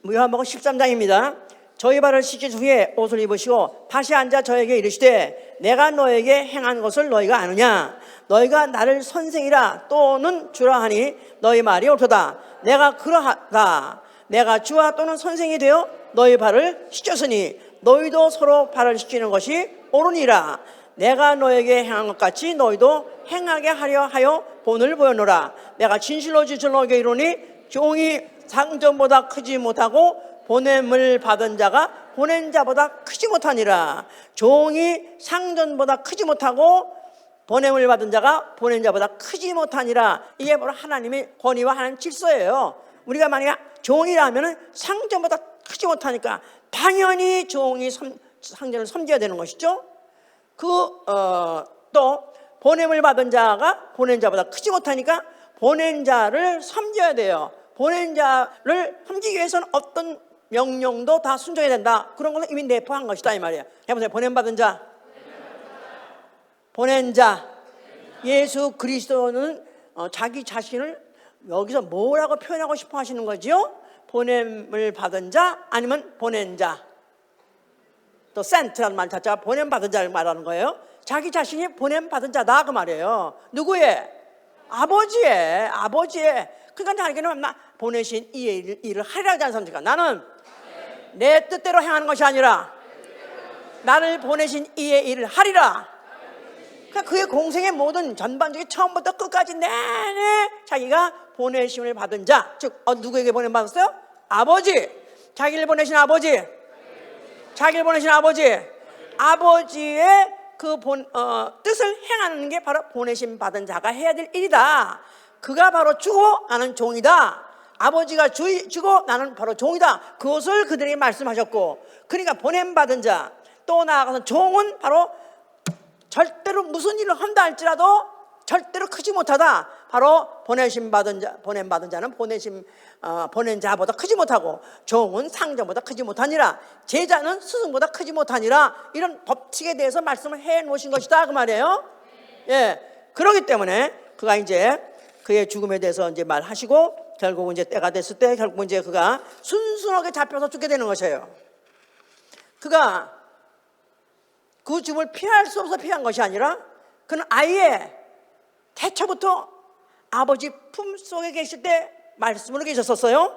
요한복음 13장입니다. 저희 발을 씻기신 후에 옷을 입으시고 다시 앉아 저에게 이르시되 내가 너에게 행한 것을 너희가 아느냐. 너희가 나를 선생이라 또는 주라 하니 너희 말이 옳도다. 내가 그러하다. 내가 주와 또는 선생이 되어 너희 발을 씻겼으니 너희도 서로 발을 씻기는 것이 옳으니라. 내가 너에게 행한 것 같이 너희도 행하게 하려 하여 본을 보였노라. 내가 진실로 너에게 이르노니 종이 상전보다 크지 못하고 보냄을 받은 자가 보낸 자보다 크지 못하니라. 종이 상전보다 크지 못하고 보냄을 받은 자가 보낸 자보다 크지 못하니라. 이게 바로 하나님의 권위와 하나님 질서예요. 우리가 만약에 종이라면 상전보다 크지 못하니까 당연히 종이 상전을 섬겨야 되는 것이죠. 또 보냄을 받은 자가 보낸 자보다 크지 못하니까 보낸 자를 섬겨야 돼요. 보낸 자를 섬기기 위해서는 어떤 명령도 다 순종해야 된다. 그런 것을 이미 내포한 것이다 이 말이에요. 해보세요. 보냄받은 자, 보낸 자. 예수 그리스도는 자기 자신을 여기서 뭐라고 표현하고 싶어 하시는 거지요? 보냄을 받은 자 아니면 보낸 자. 또 sent라는 말 자체가 보냄받은 자를 말하는 거예요. 자기 자신이 보냄받은 자다 그 말이에요. 누구의? 아버지의. 그러니까 자기는 보내신 이 일을 하리라 하지 않습니까? 나는 내 뜻대로 행하는 것이 아니라 나를 보내신 이의 일을 하리라. 그러니까 그의 공생의 모든 전반적인 처음부터 끝까지 내내 자기가 보내심을 받은 자, 즉 누구에게 보냄받았어요? 아버지. 자기를 보내신 아버지. 아버지의 그 뜻을 행하는 게 바로 보내심 받은 자가 해야 될 일이다. 그가 바로 주고 나는 종이다. 아버지가 주고 나는 바로 종이다. 그것을 그들에게 말씀하셨고, 그러니까 보냄받은 자, 또 나아가서 종은 바로 절대로 무슨 일을 한다 할지라도 절대로 크지 못하다. 바로 보내심 받은 자, 보냄 받은 자는 보낸 자보다 크지 못하고 종은 상전보다 크지 못하니라. 제자는 스승보다 크지 못하니라. 이런 법칙에 대해서 말씀을 해 놓으신 것이다 그 말이에요. 예, 그렇기 때문에 그가 이제 그의 죽음에 대해서 이제 말하시고 결국 이제 때가 됐을 때 결국 이제 그가 순순하게 잡혀서 죽게 되는 것이에요. 그가 그 죽음을 피할 수 없어 피한 것이 아니라 그는 아예 태초부터 아버지 품속에 계실 때 말씀으로 계셨었어요.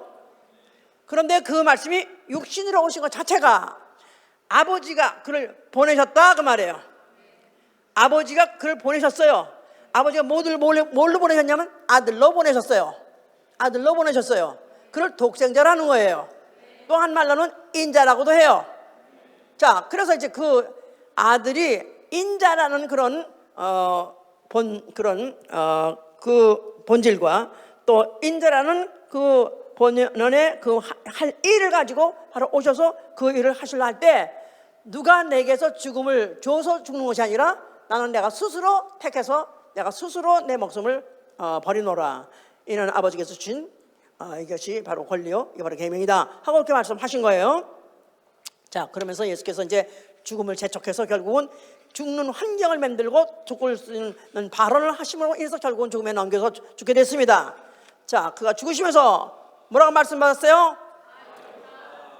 그런데 그 말씀이 육신으로 오신 것 자체가 아버지가 그를 보내셨다 그 말이에요. 아버지가 그를 보내셨어요. 아버지가 뭘로 보내셨냐면 아들로 보내셨어요. 아들로 보내셨어요. 그를 독생자라는 거예요. 또 한 말로는 인자라고도 해요. 자, 그래서 이제 그 아들이 인자라는 그런 그 본질과 또 인자라는 그 본연의 그 할 일을 가지고 바로 오셔서 그 일을 하시려 할 때 누가 내게서 죽음을 줘서 죽는 것이 아니라 나는 내가 스스로 택해서 내가 스스로 내 목숨을 버리노라. 이는 아버지께서 주신 이것이 바로 권리요, 이게 바로 계명이다 하고 이렇게 말씀하신 거예요. 자, 그러면서 예수께서 이제 죽음을 재촉해서 결국은 죽는 환경을 만들고 죽을 수 있는 발언을 하심으로 인해서 결국은 죽음에 넘겨서 죽게 됐습니다. 자, 그가 죽으시면서 뭐라고 말씀받았어요?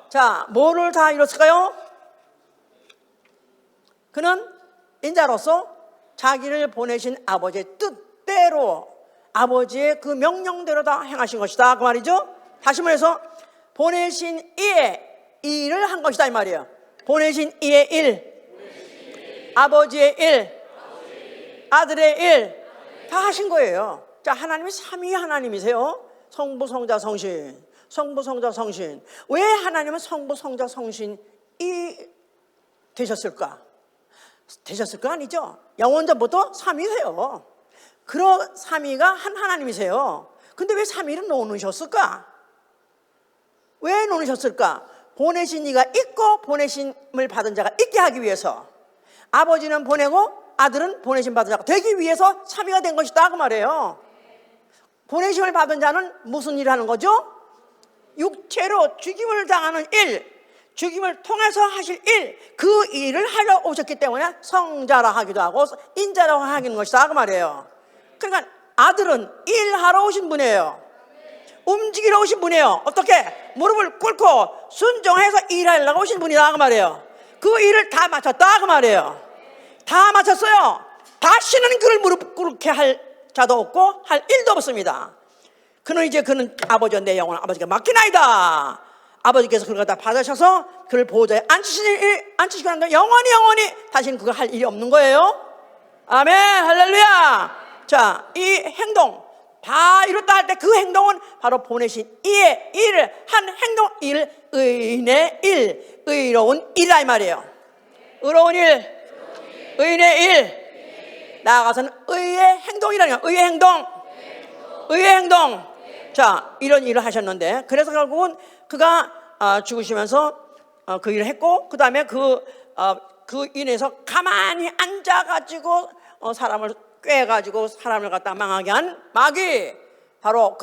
자, 뭐를 다 이뤘을까요? 그는 인자로서 자기를 보내신 아버지의 뜻대로 아버지의 그 명령대로 다 행하신 것이다 그 말이죠. 다시 말해서 보내신 이의 일을 한 것이다 이 말이에요. 보내신 이의 일, 아버지의 일, 아들의 일 다 하신 거예요. 자, 하나님이 삼위 하나님이세요. 성부, 성자, 성신. 성부, 성자, 성신. 왜 하나님은 성부, 성자, 성신이 되셨을까? 되셨을 거 아니죠? 영원전부터 삼위세요. 그런 삼위가 한 하나님이세요. 근데 왜 삼위를 놓으셨을까? 왜 놓으셨을까? 보내신 이가 있고 보내심을 받은 자가 있게 하기 위해서. 아버지는 보내고 아들은 보내심 받은 자가 되기 위해서 삼위가 된 것이다 그 말이에요. 보내심을 받은 자는 무슨 일을 하는 거죠? 육체로 죽임을 당하는 일, 죽임을 통해서 하실 일, 그 일을 하러 오셨기 때문에 성자라 하기도 하고 인자라고 하는 것이다 그 말이에요. 그러니까 아들은 일하러 오신 분이에요. 움직이러 오신 분이에요. 어떻게? 무릎을 꿇고 순종해서 일하려고 오신 분이다 그 말이에요. 그 일을 다 마쳤다 그 말이에요. 다 마쳤어요. 다시는 그를 무릎 꿇게 할 자도 없고 할 일도 없습니다. 그는 아버지와 내 영혼을 아버지가 맡기나이다. 아버지께서 그걸 다 받으셔서 그를 보호자에 앉히시고 난 다음에 영원히 다시는 그거 할 일이 없는 거예요. 아멘, 할렐루야. 자, 이 행동 다 이뤘다 할 때 그 행동은 바로 보내신 이의 일을 한 행동, 일, 의인의 일, 의로운 일이라 이 말이에요. 의로운 일, 의인의 일, 나아가서는 의의 행동이라는 거예요. 의의 행동. 자, 이런 일을 하셨는데 그래서 결국은 그가 죽으시면서 그 일을 했고 그 다음에 그 인해서 가만히 앉아가지고 사람을 꿰가지고 사람을 갖다 망하게 한 마귀, 바로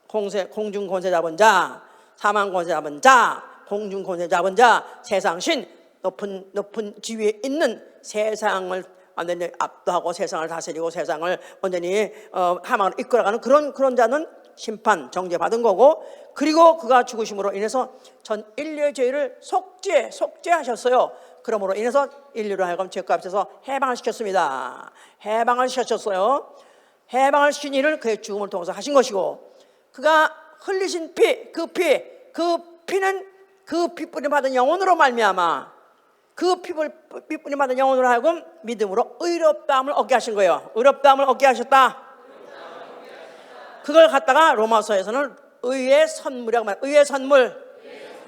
공중 권세 잡은 자, 사망 권세 잡은 자, 공중 권세 잡은 자, 세상신, 높은 지위에 있는 세상을 완전히 압도하고 세상을 다스리고 세상을 완전히 하망으로 이끌어가는 그런 자는 심판, 정죄받은 거고, 그리고 그가 죽으심으로 인해서 전 인류의 죄를 속죄하셨어요. 그러므로 인해서 인류로 하여금 죄값에서 해방을 시켰습니다. 해방을 시켰어요. 해방을 시킨 일을 그의 죽음을 통해서 하신 것이고, 그가 흘리신 피, 그 피는 그 피뿌림 받은 영혼으로 말미암아 그 피뿌림 받은 영혼으로 하여금 믿음으로 의롭다함을 얻게 하신 거예요. 의롭다함을 얻게 하셨다. 그걸 갖다가 로마서에서는 의의 선물이라고 말해요. 의의 선물.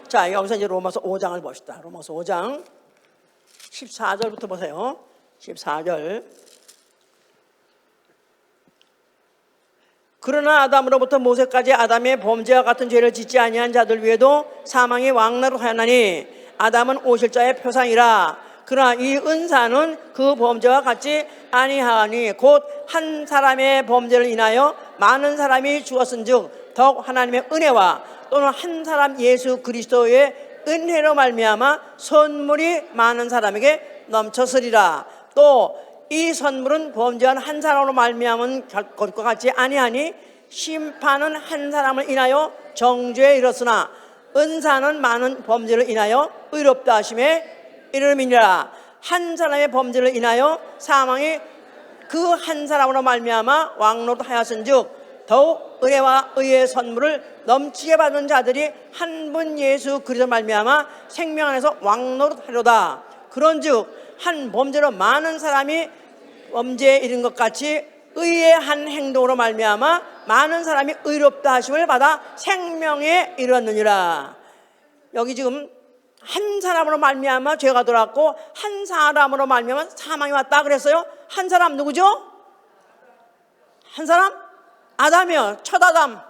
자, 여기서 이제 로마서 5장을 봅시다. 로마서 5장 14절부터 보세요. 14절. 그러나 아담으로부터 모세까지 아담의 범죄와 같은 죄를 짓지 아니한 자들 위에도 사망이 왕노릇하였나니 아담은 오실자의 표상이라. 그러나 이 은사는 그 범죄와 같지 아니하니 곧 한 사람의 범죄를 인하여 많은 사람이 죽었은즉 더욱 하나님의 은혜와 또는 한 사람 예수 그리스도의 은혜로 말미암아 선물이 많은 사람에게 넘쳤으리라. 또 이 선물은 범죄한 한 사람으로 말미암은 것과 같지 아니하니 심판은 한 사람을 인하여 정죄에 이르렀으나 은사는 많은 범죄를 인하여 의롭다 하심에 이름이니라. 한 사람의 범죄를 인하여 사망이 그 한 사람으로 말미암아 왕노릇하였은즉 더욱 은혜와 의의 선물을 넘치게 받은 자들이 한 분 예수 그리스도 말미암아 생명 안에서 왕노릇하려다. 그런즉 한 범죄로 많은 사람이 범죄에 이른 것 같이 의의 한 행동으로 말미암아 많은 사람이 의롭다 하심을 받아 생명에 이르렀느니라. 여기 지금 한 사람으로 말미암아 죄가 들어왔고 한 사람으로 말미암아 사망이 왔다 그랬어요. 한 사람 누구죠? 한 사람? 아담이요. 첫 아담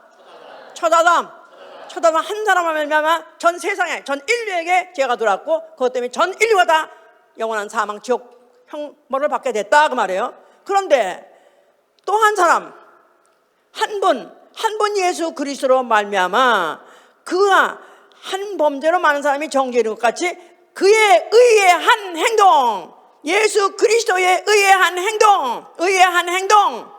한 사람으로 말미암아 전 세상에 전 인류에게 죄가 들어왔고 그것 때문에 전 인류가 다 영원한 사망 지옥 형벌을 받게 됐다 그 말이에요. 그런데 또 한 사람 한 분 예수 그리스도로 말미암아 그가 한 범죄로 많은 사람이 정죄에 이른 것 같이 그의 의의 한 행동, 예수 그리스도의 의의 한 행동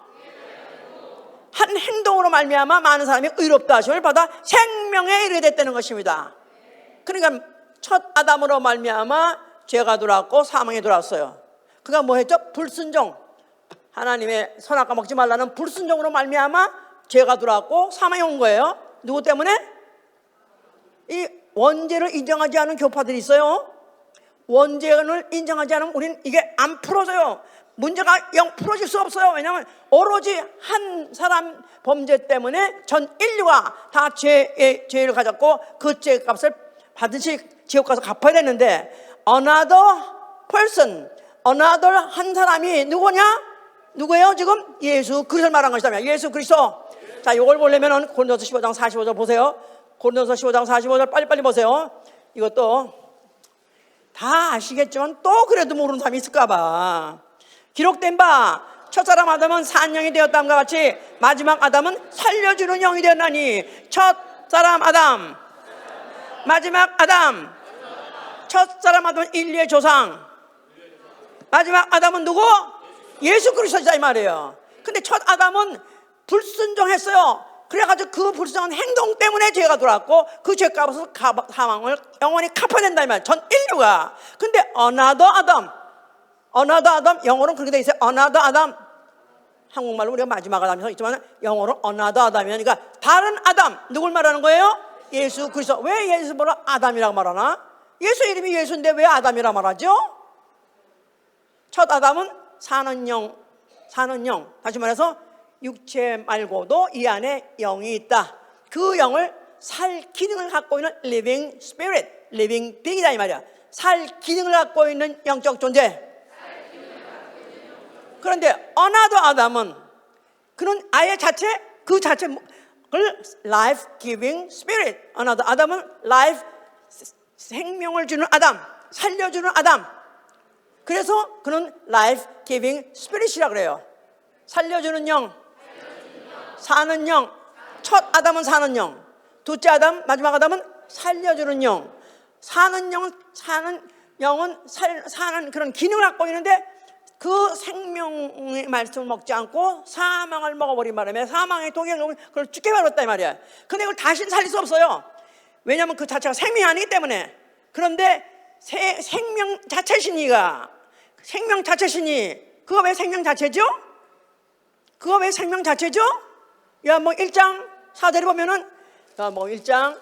한 행동으로 말미암아 많은 사람이 의롭다 하심을 받아 생명에 이르게 됐다는 것입니다. 그러니까 첫 아담으로 말미암아 죄가 들어왔고 사망에 들어왔어요. 그가 뭐 했죠? 불순종, 하나님의 선악과 먹지 말라는 불순종으로 말미암아 죄가 들어왔고 사망이 온 거예요. 누구 때문에? 이 원죄를 인정하지 않은 교파들이 있어요. 원죄를 인정하지 않으면 우리는 이게 안 풀어져요. 문제가 영 풀어질 수 없어요. 왜냐하면 오로지 한 사람 범죄 때문에 전 인류가 다 죄를 가졌고 그 죄값을 받으시 지옥 가서 갚아야 되는데 another person, another 한 사람이 누구예요? 지금 예수 그리스도를 말한 것이다며. 예수 그리스도. 자, 이걸 보려면 고린도서 15장 45절 보세요. 고린도서 15장 45절 빨리빨리 보세요. 이것도 다 아시겠지만 또 그래도 모르는 사람이 있을까 봐. 기록된 바 첫사람 아담은 산영이 되었다함과 같이 마지막 아담은 살려주는 영이 되었나니 첫사람 아담, 마지막 아담. 첫사람 아담은 인류의 조상, 마지막 아담은 누구? 예수 그리스도자 이 말이에요. 근데 첫 아담은 불순종했어요. 그래가지고 그 불순종한 행동 때문에 죄가 들어왔고 그 죄값을 사망을 영원히 갚아야 된다 이 말이에요. 전 인류가. 근데 another 아담 영어로는 그렇게 돼 있어요. another 아담. 한국말로 우리가 마지막 아담이 있지만 영어로 another 아담이니까 그러니까 다른 아담. 누굴 말하는 거예요? 예수 그리스도. 왜 예수를 아담이라고 말하나? 예수 이름이 예수인데 왜 아담이라고 말하죠? 첫 아담은 사는 영. 다시 말해서 육체 말고도 이 안에 영이 있다. 그 영을 살 기능을 갖고 있는 living spirit, living being이다 이 말이야. 살 기능을 갖고 있는 영적 존재. 그런데 another 아담은 그는 아예 그 자체를 life giving spirit. another 아담은 life 생명을 주는 아담, 살려주는 아담. 그래서 그는 life giving spirit이라 그래요. 살려주는 영, 사는 영. 첫 아담은 사는 영, 둘째 아담, 마지막 아담은 살려주는 영. 사는 영은 사는 그런 기능을 갖고 있는데 그 생명의 말씀을 먹지 않고 사망을 먹어버린 바람에 사망의 독에 그걸 죽게 버렸다 이 말이야. 근데 이걸 다시는 살릴 수 없어요. 왜냐하면 그 자체가 생명이 아니기 때문에. 그런데 생명 자체시니가 생명 자체시니 그거 왜 생명 자체죠? 요한복음 1장 4절에 보면은 요한복음 1장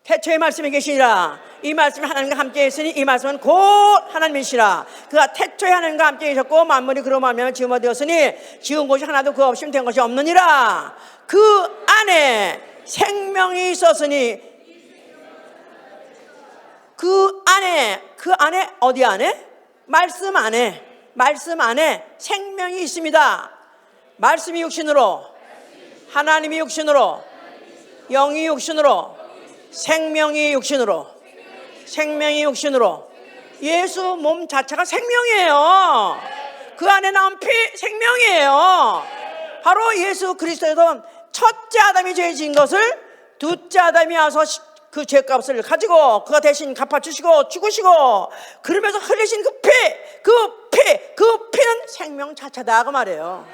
태초의 말씀이 계시니라. 이 말씀이 하나님과 함께 있으니 이 말씀은 곧 하나님이시라. 그가 태초에 하나님과 함께 계셨고 만물이 그로 말미암아 지음화 되었으니 지은 곳이 하나도 그 없이는 된 것이 없느니라. 그 안에 생명이 있었으니 그 안에 어디 안에? 말씀 안에 생명이 있습니다. 말씀이 육신으로, 하나님이 육신으로, 영이 육신으로, 생명이 육신으로, 예수 몸 자체가 생명이에요. 그 안에 나온 피 생명이에요. 바로 예수 그리스도에서 첫째 아담이 죄 지은 것을 둘째 아담이 와서 그 죄값을 가지고 그가 대신 갚아주시고 죽으시고 그러면서 흘리신 그 피는 생명 자체다 그 말이에요.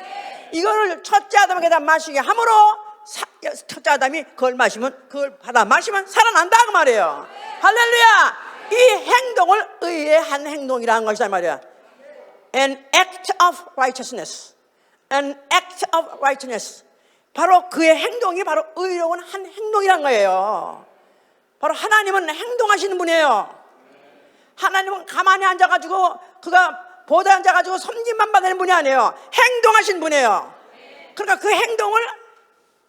이거를 첫째 아담에게다 마시게 함으로 첫째 아담이 그걸 마시면, 그걸 받아 마시면 살아난다 그 말이에요. 할렐루야. 이 행동을 의의 한 행동이라는 것이다 말이야. An act of righteousness. An act of righteousness. 바로 그의 행동이 바로 의로운 한 행동이란 거예요. 바로 하나님은 행동하시는 분이에요. 하나님은 가만히 앉아가지고 그가 보좌에 앉아가지고 섬김만 받는 분이 아니에요. 행동하시는 분이에요. 그러니까 그 행동을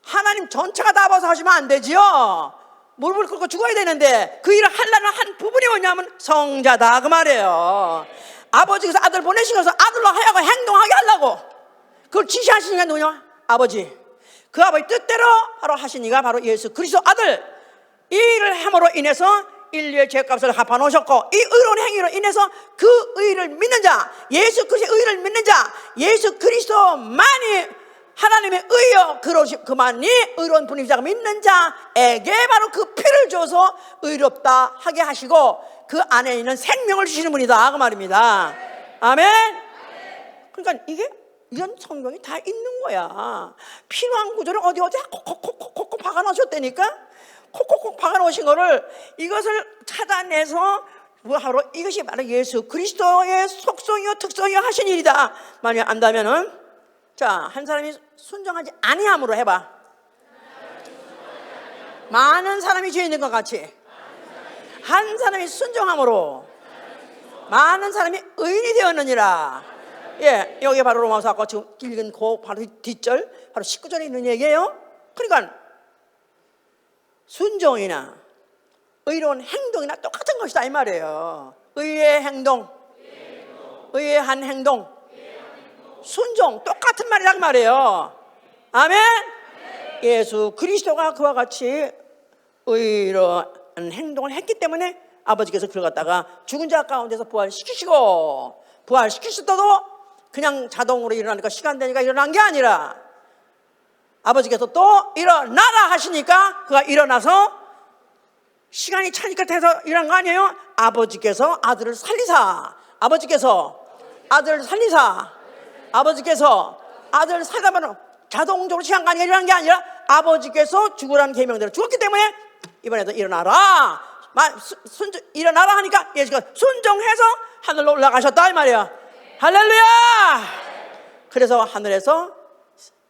하나님 전체가 다 봐서 하시면 안 되지요. 무릎을 꿇고 죽어야 되는데 그 일을 하려는 한 부분이 뭐냐면 성자다 그 말이에요. 아버지께서 아들 보내시면서 아들로 하여금 행동하게 하려고 그걸 지시하시는 게 누구냐? 아버지. 그 아버지 뜻대로 바로 하신 이가 바로 예수 그리스도 아들. 이 일을 함으로 인해서 인류의 죄값을 갚아 놓으셨고 이 의로운 행위로 인해서 그 의를 믿는 자, 예수 그리스도의 의를 믿는 자, 예수 그리스도만이 하나님의 의여 그만이 의로운 분이시다고 믿는 자에게 바로 그 피를 줘서 의롭다 하게 하시고 그 안에 있는 생명을 주시는 분이다 그 말입니다. 아멘. 그러니까 이런 성경이 다 있는 거야. 필요한 구조를 어디 콕콕콕콕 박아놓으셨다니까. 콕콕콕 박아놓으신 거를 이것을 찾아내서 뭐하러 이것이 바로 예수 그리스도의 속성이요 특성이요 하신 일이다. 만약 안다면은 자, 한 사람이 순종하지 아니함으로 해봐. 많은 사람이 죄 있는 것 같이 한 사람이 순종함으로 많은 사람이 의인이 되었느니라. 예, 여기 바로 로마서 아까 지금 읽은 그 바로 뒷절 바로 19절에 있는 얘기예요. 그러니까 순종이나 의로운 행동이나 똑같은 것이다 이 말이에요. 의의 행동, 의의 한 행동, 순종 똑같은 말이란 말이에요. 아멘. 예수 그리스도가 그와 같이 의로운 행동을 했기 때문에 아버지께서 그를 갖다가 죽은 자 가운데서 부활시키시고 부활시키셨어도 그냥 자동으로 일어나니까 시간 되니까 일어난 게 아니라 아버지께서 또 일어나라 하시니까 그가 일어나서 시간이 차니까 돼서 일어난 거 아니에요? 아버지께서 아들을 살리사 아버지께서 아들을 살리사 아버지께서 아들을 살다면 자동적으로 시간관계가 일어난 게 아니라 아버지께서 죽으라는 계명대로 죽었기 때문에 이번에도 일어나라 일어나라 하니까 예수가 순종해서 하늘로 올라가셨다 이 말이야. 할렐루야. 그래서 하늘에서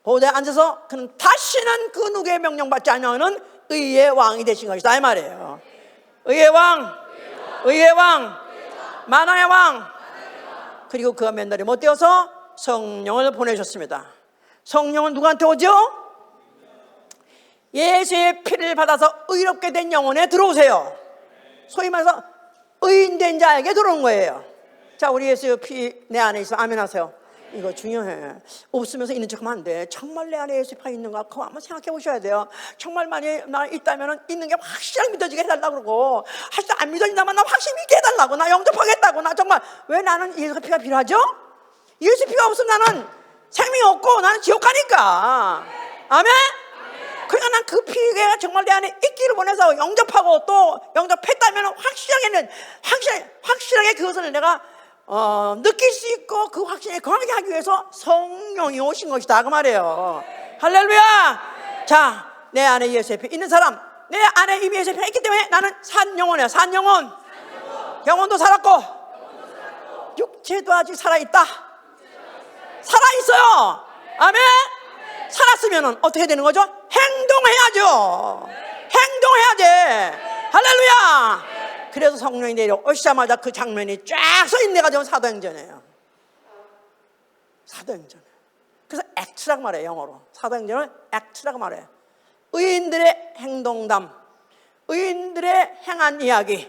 보좌에 앉아서 그는 다시는 그 누구의 명령받지 않으면 의의 왕이 되신 것이다 이 말이에요. 의의 왕, 의의 왕, 만왕의 왕. 그리고 그가 맨날이 못 되어서 성령을 보내셨습니다. 성령은 누구한테 오죠? 예수의 피를 받아서 의롭게 된 영혼에 들어오세요. 소위 말해서 의인된 자에게 들어오는 거예요. 자, 우리 예수의 피 내 안에 있어. 아멘 하세요. 이거 중요해. 없으면서 있는 척하면 안 돼. 정말 내 안에 예수의 피가 있는가? 그거 한번 생각해 보셔야 돼요. 정말 만약에 나 있다면 있는 게 확실하게 믿어지게 해달라고 그러고 사실 안 믿어진다면 나 확실히 믿게 해달라고 나 영접하겠다고 나 정말 왜 나는 예수의 피가 필요하죠? 예수의 피가 없으면 나는 생명이 없고 나는 지옥 가니까. 아멘? 그러니까 난 그 피가 정말 내 안에 있기를 원해서 영접하고 또 영접했다면 확실하게 그것을 내가 느낄 수 있고 그 확신에 거하게 하기 위해서 성령이 오신 것이다 그 말이에요. 할렐루야. 자, 내 안에 예수의 피 있는 사람, 내 안에 이미 예수의 피가 있기 때문에 나는 산 영혼이야. 산 영혼. 영혼도 살았고 육체도 아직 살아있다. 살아있어요. 아멘. 살았으면 어떻게 되는 거죠? 행동해야죠. 행동해야 돼. 할렐루야. 그래서 성령이 내려오시자마자 그 장면이 쫙 서있네가지고 사도행전이에요. 사도행전. 그래서 액트라고 말해요. 영어로 사도행전은 액트라고 말해요. 의인들의 행동담, 의인들의 행한 이야기,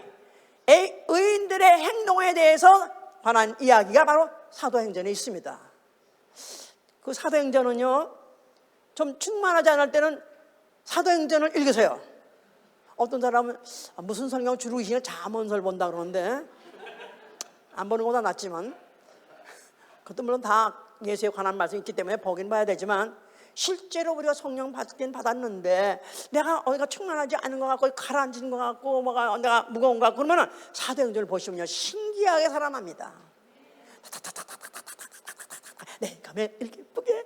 의인들의 행동에 대해서 관한 이야기가 바로 사도행전에 있습니다. 그 사도행전은요 좀 충만하지 않을 때는 사도행전을 읽으세요. 어떤 사람은 무슨 성경 주로 이시는 잠언서를 본다 그러는데 안 보는 것보다 낫지만, 그것도 물론 다 예수에 관한 말씀이 있기 때문에 보긴 봐야 되지만, 실제로 우리가 성령 받긴 받았는데 내가 어디가 충만하지 않은 것 같고 가라앉은 것 같고 뭐가 내가 무거운 것 같고 그러면 사도행전을 보시면요 신기하게 살아납니다. 네, 가면 이렇게 예쁘게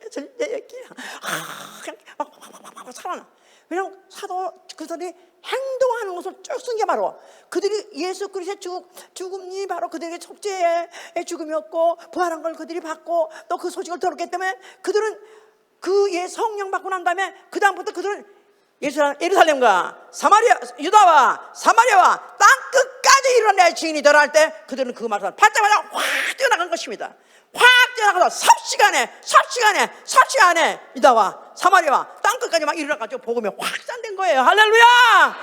그냥 막 살아나. 왜냐하면 사도 그들이 행동하는 것을 쭉 쓴 게 바로 그들이 예수 그리스도의 죽음이 바로 그들에게 속죄의 죽음이었고 부활한 걸 그들이 받고 또 그 소식을 들었기 때문에 그들은 그 성령 받고 난 다음에 그 다음부터 그들은 예루살렘과 사마리아, 유다와 사마리아와 땅 끝까지 이르러 증인이 되라 할 때 그들은 그 말을 받자마자 확 뛰어나간 것입니다. 확 뛰어나가서 삽시간에 유다와 사마리아와 땅 끝까지 막 이르러가지고 복음이 확산된 거예요. 할렐루야!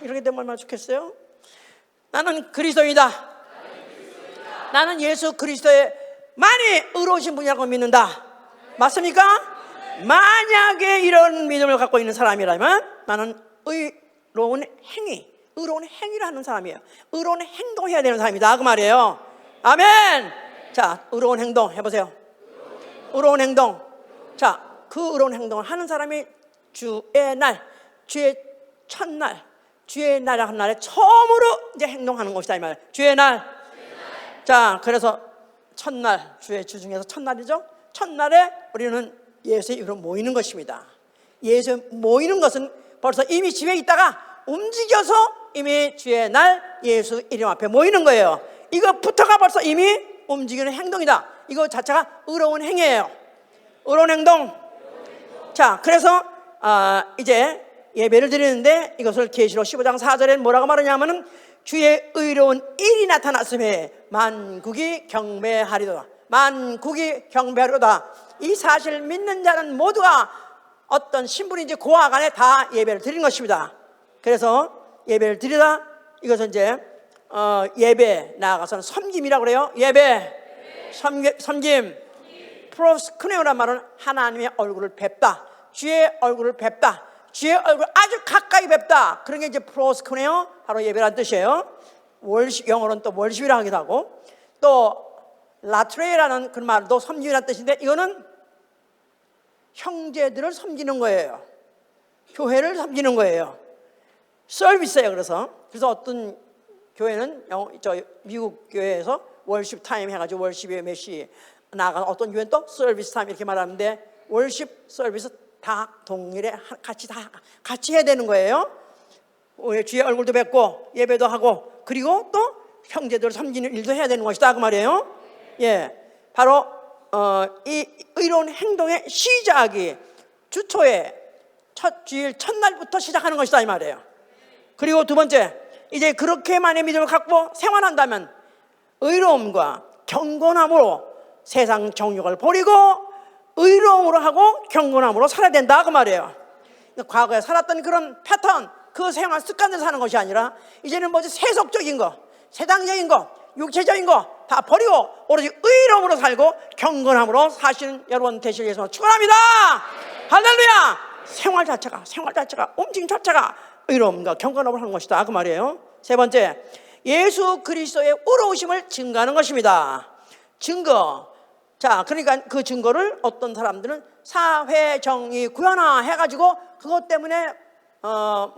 이렇게 되면 얼마나 좋겠어요? 나는 그리스도이다. 나는 예수 그리스도의 많이 의로우신 분이라고 믿는다. 맞습니까? 만약에 이런 믿음을 갖고 있는 사람이라면 나는 의로운 행위를 하는 사람이에요. 의로운 행동을 해야 되는 사람이다 그 말이에요. 아멘. 자, 의로운 행동 해보세요. 의로운 행동. 자, 그 의로운 행동을 하는 사람이 주의 날, 주의 첫날, 주의 날 한 날에 처음으로 이제 행동하는 것이다 이 말. 주의 날. 자, 그래서 첫날, 주의 주 중에서 첫날이죠. 첫날에 우리는 예수의 이름으로 모이는 것입니다. 예수 모이는 것은 벌써 이미 집에 있다가 움직여서 이미 주의 날 예수 이름 앞에 모이는 거예요. 이거부터가 벌써 이미 움직이는 행동이다. 이거 자체가 의로운 행위예요. 의로운 행동. 자, 그래서 이제 예배를 드리는데 이것을 계시록 15장 4절에 뭐라고 말하냐면은 주의 의로운 일이 나타났음에 만국이 경배하리로다. 만국이 경배하리로다. 이 사실을 믿는 자는 모두가 어떤 신분인지 고하간에 다 예배를 드리는 것입니다. 그래서 예배를 드리다 이것은 이제 예배 나아가서는 섬김이라고 그래요. 예배, 섬김. 프로스크네오란 말은 하나님의 얼굴을 뵙다. 주의 얼굴을 뵙다. 주의 얼굴 아주 가까이 뵙다. 그런 게 이제 프로스크네오 바로 예배라는 뜻이에요. 월십, 영어로는 또 월십이라 하기도 하고 또 라트레라는 그 말도 섬김이라는 뜻인데 이거는 형제들을 섬기는 거예요. 교회를 섬기는 거예요. 서비스예요. 그래서 어떤 교회는 미국 교회에서 월십 타임 해가지고 월십에 몇 시 나가서 어떤 교회는 또 서비스 타임 이렇게 말하는데 월십 서비스 다 동일해 같이 해야 되는 거예요. 주의 얼굴도 뵙고 예배도 하고 그리고 또 형제들을 섬기는 일도 해야 되는 것이다 그 말이에요. 예, 바로 이 의로운 행동의 시작이 주초에 첫 주일 첫날부터 시작하는 것이다 이 말이에요. 그리고 두 번째, 이제 그렇게만의 믿음을 갖고 생활한다면 의로움과 경건함으로 세상 정욕을 버리고 의로움으로 하고 경건함으로 살아야 된다 그 말이에요. 과거에 살았던 그런 패턴, 그 생활 습관을 사는 것이 아니라 이제는 뭐지 세속적인 거, 세상적인 거, 육체적인 거 다 버리고 오로지 의로움으로 살고 경건함으로 사시는 여러분 되시기 위해서 축원합니다. 할렐루야. 생활 자체가 움직임 자체가 의로움과 경건함을 하는 것이다 그 말이에요. 세 번째, 예수 그리스도의 의로우심을 증거하는 것입니다. 증거. 자, 그러니까 그 증거를 어떤 사람들은 사회정의 구현화 해가지고 그것 때문에 뭐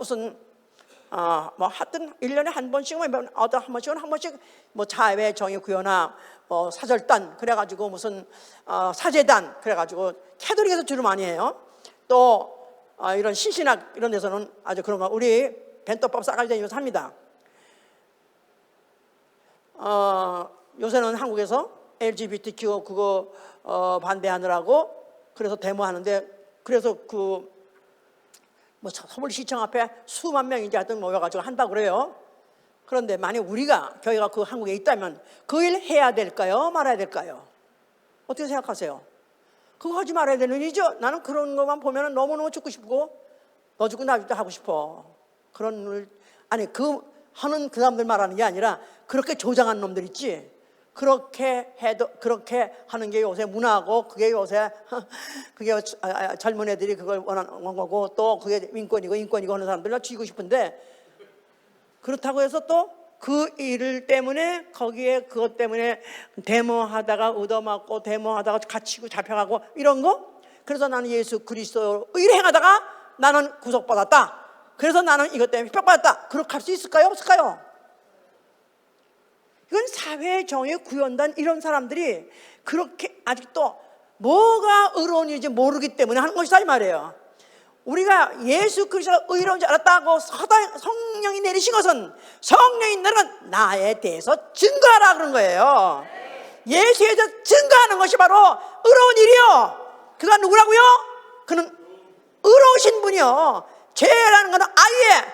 하여튼 1년에 한 번씩 어떤 한 번씩 뭐 사회정의 구현화 사절단 그래가지고 무슨 사제단 그래가지고 캐톨릭에서 주로 많이 해요. 또 이런 신신학 이런 데서는 아주 그런 거 우리 벤또법 싸가지 다니면서 합니다. 요새는 한국에서 LGBTQ 그거 반대하느라고 그래서 데모하는데 그래서 뭐 서울시청 앞에 수만 명이 이제 하여튼 모여가지고 한다고 그래요. 그런데 만약 우리가 교회가 그 한국에 있다면 그 일 해야 될까요? 말아야 될까요? 어떻게 생각하세요? 그거 하지 말아야 되는 일이죠. 나는 그런 것만 보면 너무너무 죽고 싶고 너 죽고 나 죽고 하고 싶어. 그런 일 아니 하는 그 사람들 말하는 게 아니라 그렇게 조장한 놈들 있지. 그렇게 해도 그렇게 하는 게 요새 문화고 그게 요새 젊은 애들이 그걸 원하는 거고 또 그게 인권이고 하는 사람들은 죽이고 싶은데 그렇다고 해서 또 그 일 때문에 거기에 그것 때문에 데모하다가 얻어맞고 데모하다가 갇히고 잡혀가고 이런 거. 그래서 나는 예수 그리스도 의를 행하다가 나는 구속받았다. 그래서 나는 이것 때문에 핍박받았다. 그렇게 할 수 있을까요? 없을까요? 이건 사회 정의 구현단 이런 사람들이 그렇게 아직도 뭐가 의로운 일인지 모르기 때문에 하는 것이다 이 말이에요. 우리가 예수 그리스도가 의로운 줄 알았다고 성령이 내리신 것은 성령이 너는 나에 대해서 증거하라 그런 거예요. 예수에 대해서 증거하는 것이 바로 의로운 일이요. 그가 누구라고요? 그는 의로우신 분이요. 죄라는 것은 아예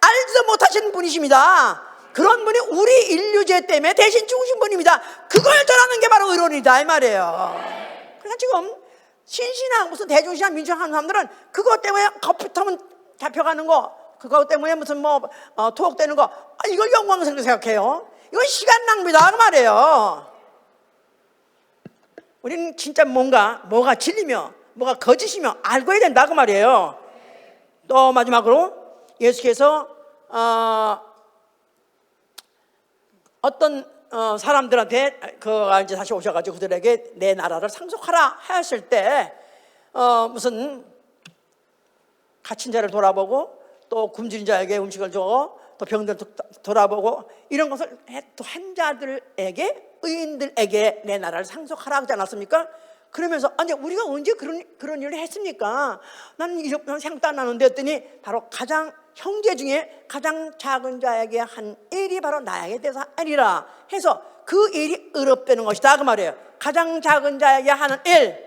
알지도 못하신 분이십니다. 그런 분이 우리 인류죄 때문에 대신 죽으신 분입니다. 그걸 전하는 게 바로 의로운 일이다 이 말이에요. 그러니까 지금 신신하고 무슨 대중신앙 민주하는 사람들은 그것 때문에 거푸터면 잡혀가는 거, 그것 때문에 무슨 투옥되는 거, 이걸 영광스럽게 생각해요. 이건 시간 낭비다 그 말이에요. 우리는 진짜 뭐가 진리며 뭐가 거짓이며 알고 해야 된다 그 말이에요. 또 마지막으로 예수께서 어떤 사람들한테 그가 이제 다시 오셔가지고 그들에게 내 나라를 상속하라 하였을 때 무슨 갇힌 자를 돌아보고 또 굶주린 자에게 음식을 주고 또 병들 돌아보고 이런 것을 또 한 자들에게 의인들에게 내 나라를 상속하라 하지 않았습니까? 그러면서 아니 우리가 언제 그런 일을 했습니까? 나는 이런 생각도 안 나는데 했더니 바로 가장 형제 중에 가장 작은 자에게 한 일이 바로 나에게 대해서 하리라 해서 그 일이 의롭다는 것이다 그 말이에요. 가장 작은 자에게 하는 일,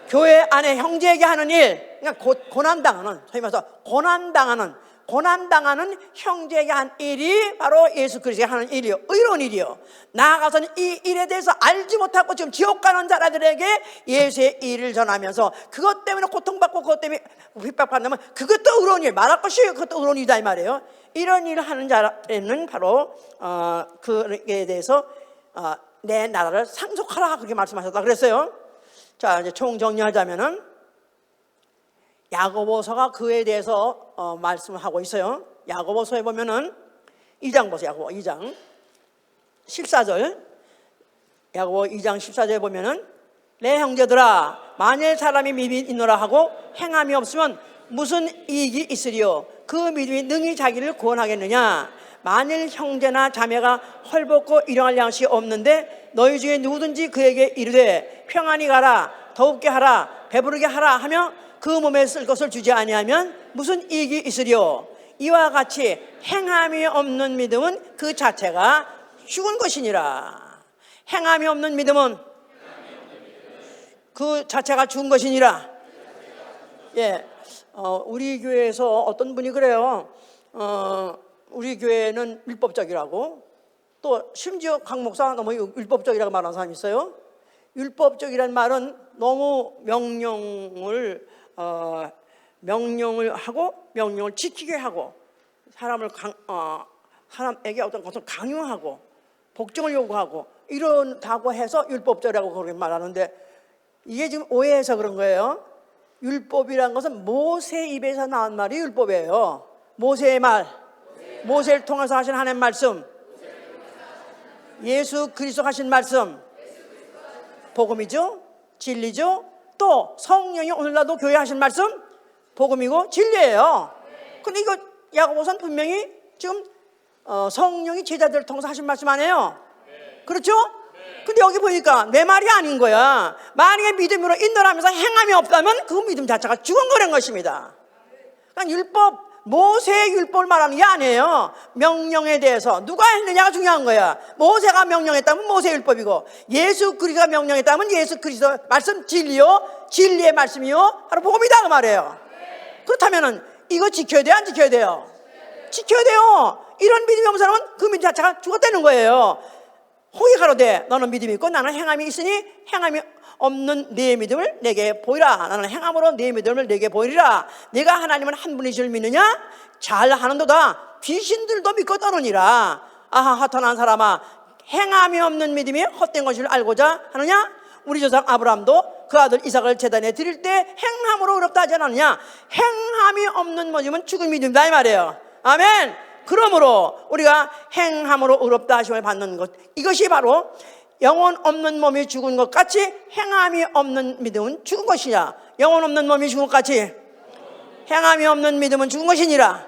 교회 안에 형제에게 하는 일, 그러니까 고난당하는, 소위 말해서 고난당하는 형제에게 한 일이 바로 예수 그리스도가 하는 일이요, 의로운 일이요. 나아가서는 이 일에 대해서 알지 못하고 지금 지옥 가는 자들에게 예수의 일을 전하면서 그것 때문에 고통받고 그것 때문에 핍박받는다면 그것도 의로운 일, 말할 것이 그것도 의로운 일이다 이 말이에요. 이런 일을 하는 자는 바로 그에 대해서 내 나라를 상속하라 그렇게 말씀하셨다 그랬어요. 자, 이제 총정리하자면은 야고보서가 그에 대해서 말씀을 하고 있어요. 야고보서에 보면은 2장 보세요. 야고보 2장 14절. 야고보 2장 14절에 보면은 내 형제들아 만일 사람이 믿음이 있노라 하고 행함이 없으면 무슨 이익이 있으리요? 그 믿음이 능히 자기를 구원하겠느냐? 만일 형제나 자매가 헐벗고 일용할 양식이 없는데 너희 중에 누구든지 그에게 이르되 평안히 가라 더욱게 하라 배부르게 하라 하며 그 몸에 쓸 것을 주지 아니하면 무슨 이익이 있으리요? 이와 같이 행함이 없는 믿음은 그 자체가 죽은 것이니라. 행함이 없는 믿음은 그 자체가 죽은 것이니라. 예, 우리 교회에서 어떤 분이 그래요. 우리 교회는 율법적이라고, 또 심지어 강 목사 너무 율법적이라고 말하는 사람이 있어요. 율법적이라는 말은 너무 명령을 하고 명령을 지키게 하고 사람에게 어떤 것을 강요하고 복종을 요구하고 이런다고 해서 율법적이라고 그렇게 말하는데, 이게 지금 오해해서 그런 거예요. 율법이라는 것은 모세 입에서 나온 말이 율법이에요. 모세의 말, 모세를 통해서 하신 하나님의 말씀, 예수 그리스도 하신 말씀, 복음이죠, 진리죠. 또 성령이 오늘날도 교회 하신 말씀, 복음이고 진리예요. 근데 이거 야고보서는 분명히 지금 성령이 제자들을 통해서 하신 말씀 아니에요? 그렇죠? 근데 여기 보니까 내 말이 아닌 거야. 만약에 믿음으로 인도하면서 행함이 없다면 그 믿음 자체가 죽은 거라는 것입니다. 그러니까 율법, 모세의 율법을 말하는 게 아니에요. 명령에 대해서 누가 했느냐가 중요한 거야. 모세가 명령했다면 모세의 율법이고, 예수 그리스도가 명령했다면 예수 그리스도 말씀 진리요, 진리의 말씀이요, 바로 복음이다 그 말이에요. 그렇다면은 이거 지켜야 돼요, 안 지켜야 돼요? 지켜야 돼요. 이런 믿음이 없는 사람은 그 믿음 자체가 죽었다는 거예요. 혹이 가로되 너는 믿음이 있고 나는 행함이 있으니 행함이 없는 네 믿음을 내게 보이라. 나는 행함으로 네 믿음을 내게 보이리라. 네가 하나님은 한 분이시를 믿느냐? 잘하는도다. 귀신들도 믿고 떠느니라. 아하 허탄한 사람아, 행함이 없는 믿음이 헛된 것을 알고자 하느냐? 우리 조상 아브라함도 그 아들 이삭을 제단에 드릴 때 행함으로 의롭다 하지 않았느냐? 행함이 없는 믿음은 죽은 믿음이다 이 말이에요. 아멘. 그러므로 우리가 행함으로 의롭다 하심을 받는 것, 이것이 바로 영혼 없는 몸이 죽은 것 같이 행함이 없는 믿음은 죽은 것이냐. 영혼 없는 몸이 죽은 것 같이 행함이 없는 믿음은 죽은 것이니라.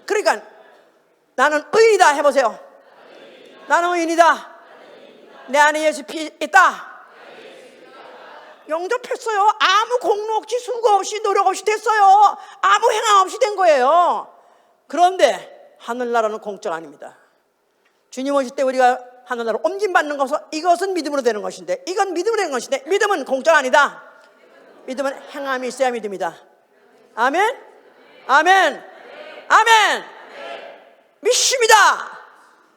그러니까 나는 의인이다 해보세요. 나는 의인이다. 내 안에 예수 피 있다. 영접했어요. 아무 공로 없이 수고 없이 노력 없이 됐어요. 아무 행함 없이 된 거예요. 그런데 하늘나라는 공짜가 아닙니다. 주님 오실 때 우리가 하늘나라로 옮김받는 것은, 이것은 믿음으로 되는 것인데, 이건 믿음으로 되는 것인데, 믿음은 공짜가 아니다. 믿음은 행함이 있어야 믿음이다. 아멘? 아멘? 아멘! 믿습니다.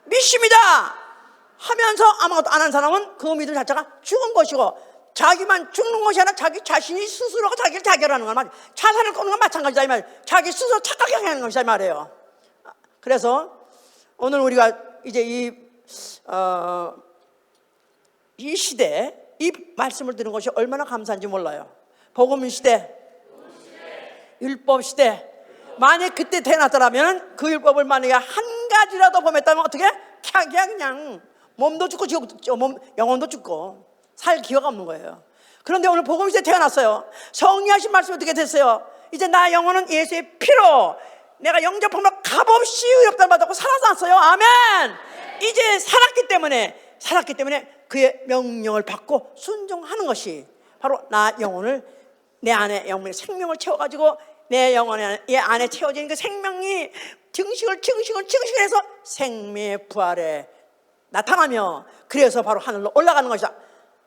믿습니다 하면서 아무것도 안 한 사람은 그 믿음 자체가 죽은 것이고, 자기만 죽는 것이 아니라 자기 자신이 스스로가 자기를 자결하는 건 말이에요. 자산을 끊는 건 마찬가지다 이 말이에요. 자기 스스로 착각하는 것이다 이 말이에요. 그래서 오늘 우리가 이제 이 시대, 이 말씀을 듣는 것이 얼마나 감사한지 몰라요. 복음 시대, 율법 시대. 만약 그때 태어났더라면 그 율법을 만약에 한 가지라도 범했다면 어떻게? 그냥 몸도 죽고 지옥도 죽고 영혼도 죽고 살 기회가 없는 거예요. 그런데 오늘 복음 시대에 태어났어요. 성리하신 말씀이 어떻게 됐어요? 이제 나 영혼은 예수의 피로 내가 영접함으로 값없이 의롭다를 받았고 살아났어요. 아멘. 이제 살았기 때문에 그의 명령을 받고 순종하는 것이 바로 나 영혼을, 내 안에 영혼의 생명을 채워가지고 내 영혼 안에 채워진 그 생명이 증식을 해서 생명의 부활에 나타나며, 그래서 바로 하늘로 올라가는 것이다.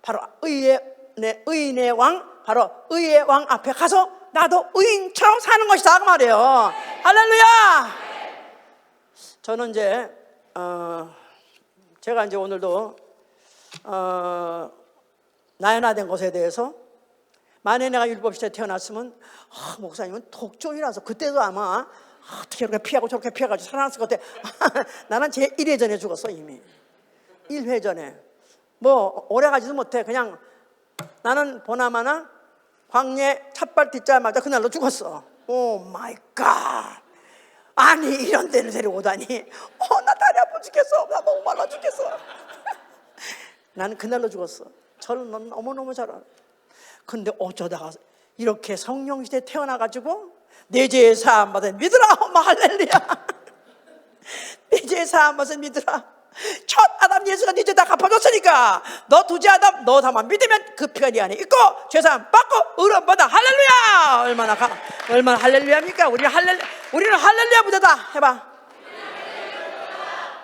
바로 의인의 왕, 바로 의의 왕 앞에 가서 나도 의인처럼 사는 것이다 그 말이에요. 할렐루야. 저는 이제 제가 이제 오늘도 나연화된 것에 대해서, 만약에 내가 율법시대에 태어났으면 목사님은 독종이라서 그때도 아마 어떻게 이렇게 피하고 저렇게 피해가지고 살아났을 것 같아. 나는 제 1회 전에 죽었어. 이미 1회 전에. 뭐 오래 가지도 못해. 그냥 나는 보나마나 광야에 찻발 딛자마자 그날로 죽었어. 오 마이 갓. 아니 이런 데를 데려오다니. 나 다리 아파 죽겠어. 나 너무 말라 죽겠어. 나는 그날로 죽었어. 저는 너무너무 잘 알아. 근데 어쩌다가 이렇게 성령시대에 태어나가지고 내 죄의 사함 받은 믿으라. 엄마 할렐루야. 내 죄의 사함 받은 믿으라. 첫 아담 예수가 네 죄 다 갚아줬으니까 너 두째 아담 너 다만 믿으면 그 피가 네 안에 있고 죄사함 받고 의로움 받아. 할렐루야. 얼마나 할렐루야입니까? 우리는 할렐루야 부자다 해봐.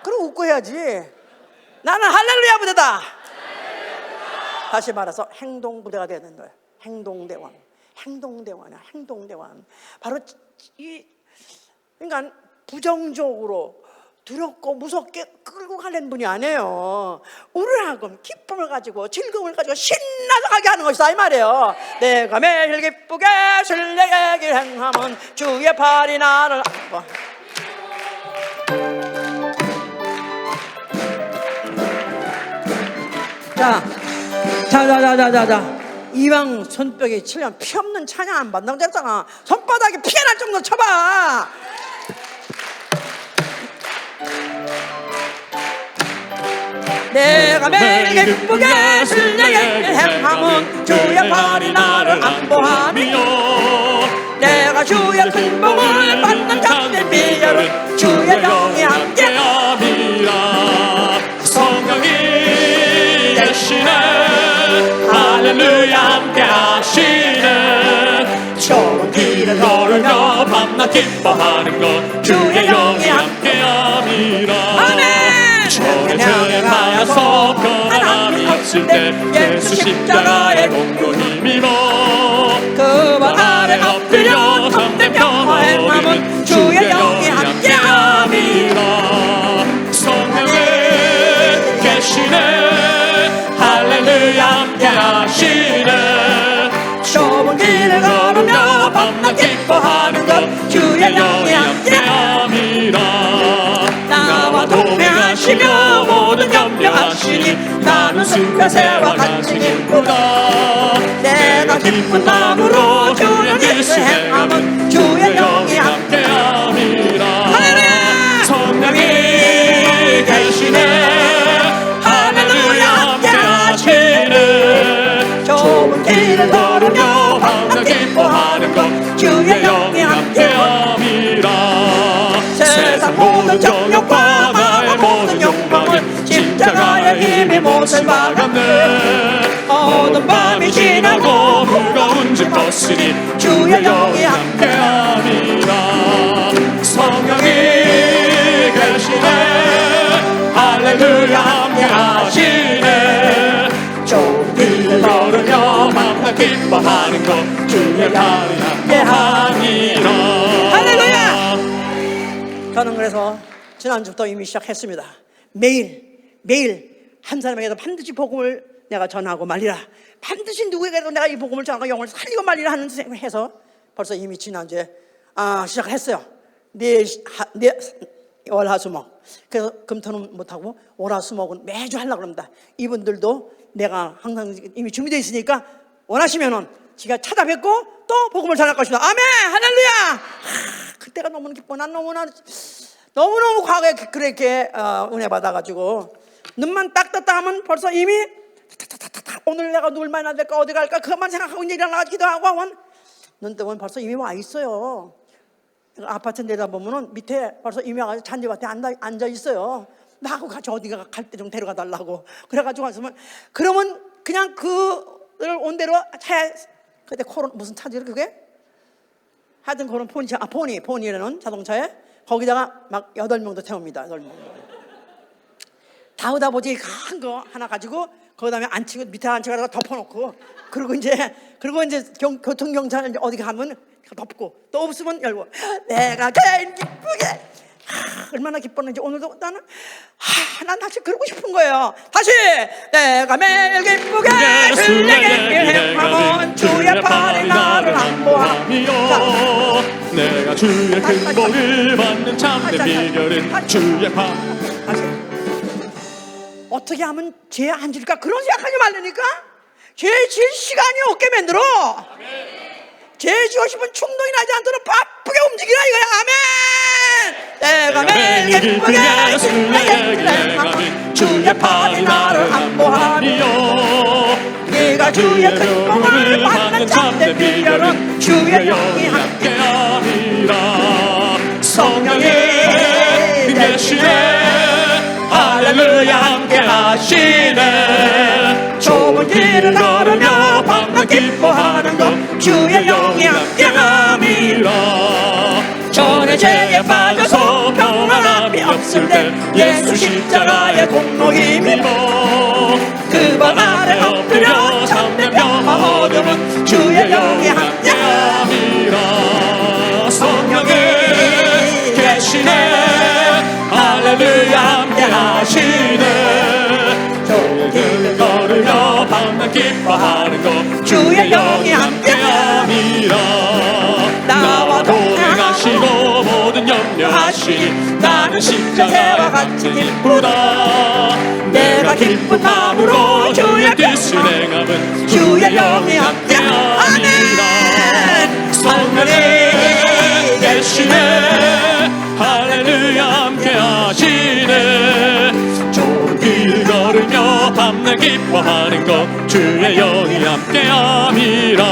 그럼 웃고 해야지. 나는 할렐루야 부자다. 다시 말해서 행동부대가 되야 되는 거예요. 행동대왕. 바로 그러니까 부정적으로 두렵고 무섭게 끌고 가는 분이 아니에요. 우르하금 기쁨을 가지고 즐거움을 가지고 신나서 가게 하는 것이다 이 말이에요. 내가 매일 기쁘게 술래의 길 행함은 주의 팔이 나를 안고. 자. 이왕 손뼉에 치려면 피 없는 찬양 안 받는다고 했잖아. 손바닥에 피가 날 정도로 쳐봐. 내가 매일 기쁘게 술래의 길 행함은 주의 팔이 나를 안보하며 내가 주의 큰 복을 받는 자들 비결은 주의 영이 함께함이라. 성령이 계시네. 할렐루야 함께 하시네. 좋은 길을 걸으며 밤낮 기뻐하는 것 주의 영이 함께 함이라. 아멘. 저의 죄에 하여서 변함이 없을 때 예수 십자가의 공로 힘입어 그 발 아래 엎드려 참된 평화 행함은 주의 영이 함께 함이라. 성령이 계시네. 할렐루야 함께 하시네. 좁은 길을 걸으며 밤낮 기뻐하는 것 주의 영이 함께함이라. 나와 동행하시며 모든 염려하시니 나는 승패새와 같이 기쁘다. 내가 기쁜 마음으로 주의 뜻을 행함은 주의 영이 함께함이라. 십자가에 이미 못을 박았네. 어두운 밤이 지나고 무거운 짐 벗으니 주의 영이 함께함이라. 성령이 계시네. 할렐루야 함께하시네. 좋은 길을 걸으며 밤낮 기뻐하는 것 주의 날이 함께하니라. 할렐루야. 저는 그래서 지난주부터 이미 시작했습니다. 매일 한 사람에게도 반드시 복음을 내가 전하고 말리라. 반드시 누구에게도 내가 이 복음을 전하고 영을 살리고 말리라 하는 해서 벌써 이미 지난주에 시작을 했어요. 월화수목. 그래서 금토는 못하고 월화수목은 매주 하려고 합니다. 이분들도 내가 항상 이미 준비되어 있으니까 원하시면은 제가 찾아뵙고 또 복음을 전할 것입니다. 아멘. 할렐루야. 그때가 너무 기뻐. 난 너무너무 과거에 그렇게 은혜 받아가지고 눈만 딱 떴다 하면 벌써 이미 오늘 내가 누굴 만나야 될까 어디 갈까 그것만 생각하고 이제 일어나기도 하고 하면 눈 뜨면 벌써 이미 와 있어요. 아파트 내다보면 밑에 벌써 이미 와가지고 잔디밭에 앉아 있어요. 나하고 같이 어디가 갈 때 좀 데려가 달라고. 그래가지고 왔으면 그러면 그냥 그를 온 대로 차 그때 무슨 차지 그게? 하여튼 그런 포니라는 자동차에 거기다가 막 8명도 태웁니다. 8명. 다 오다 보지 큰 거 하나 가지고 거기다음에 앉히고 밑에 앉혀가지고 덮어놓고 그리고 이제 교통경찰 어디 가면 덮고 또 없으면 열고 내가 제일 기쁘게 얼마나 기뻤는지 오늘도 나는 난 다시 그러고 싶은 거예요. 다시 내가 매일 기쁘게 주에게 행하면 주의 팔이 나를 안보하며 내가 주의 큰 복을 받는 참된 비결은 주의 팔. 어떻게 하면 죄에 앉을까 그런 생각하지 말라니까. 죄 질 시간이 없게 만들어. 죄 지고 싶은 충동이 나지 않도록 바쁘게 움직이라 이거야. 아멘. 내가 매일 기쁘게 주에게 행하면 주의 팔이 나를 안보하며 네가 주의 큰 복을 받는 참된 비결은 주의 영이 함께하리라. 성령이 계시네. 할렐루야 함께하시네. 좁은 길을 걸으며 밤낮 기뻐하는 것 주의 영이 함께함이라. 전에 죄에 빠져서 평안함이 없을 때 예수 십자가의 공로 힘입어 그 발 아래 엎드려 참된 평화 얻음은 주의 영이 함께함이라. 성령이 계시네. 할렐루야 함께하시네. 좋은 길을 걸으며 밤낮 기뻐하는 것 주의 영이 함께함이라. 나와 동행하시고 모든 염려하시니 나는 십자가와 같이 기쁘다. 내가 기쁜 마음으로 주의 뜻을 행함은 주의 영이 함께함이라. 성령이 계시네. 할렐루야 함께하시네. 좋은 길을 걸으며 밤낮 기뻐하는 것 주의 영이 함께함이라.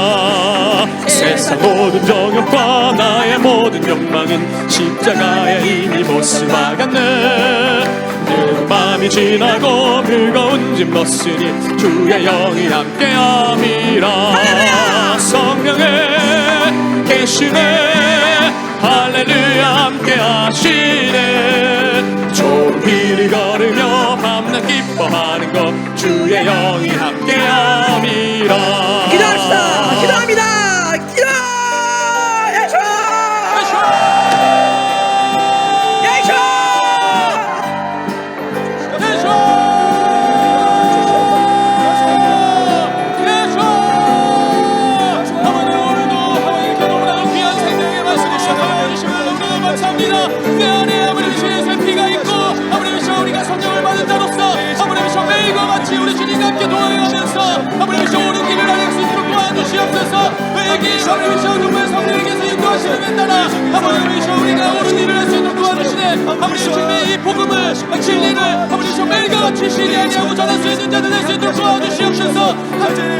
세상 모든 정욕과 나의 모든 욕망은 십자가에 이미 못을 박았네. 늘 밤이 지나고 무거운 짐 벗으니 주의 영이 함께함이라. 성령에 계시네. 할렐루야 함께하시네. 좋은 길을 걸으며 밤낮 기뻐하는 것 주의 영이 함께함이라. 기도합시다. 기도합니다. 기도. 예수. 예수. 우리가 옳은 일을 할 수 있도록 도와주시네. 아버지 주님의 이 복음을 진리를 아버지 좀 매일같이 쉬지 아니하고 전할 수 있는 자들 될 수 있도록 도와주시옵소서.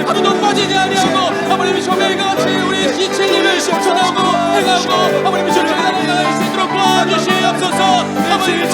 하루도 빠지지 아니하고 아버지 좀 매일같이 우리 이 진리를 전하고 행하고 아버지 주님의 나라를 나갈 수 있도록 도와주시옵소서. 아버지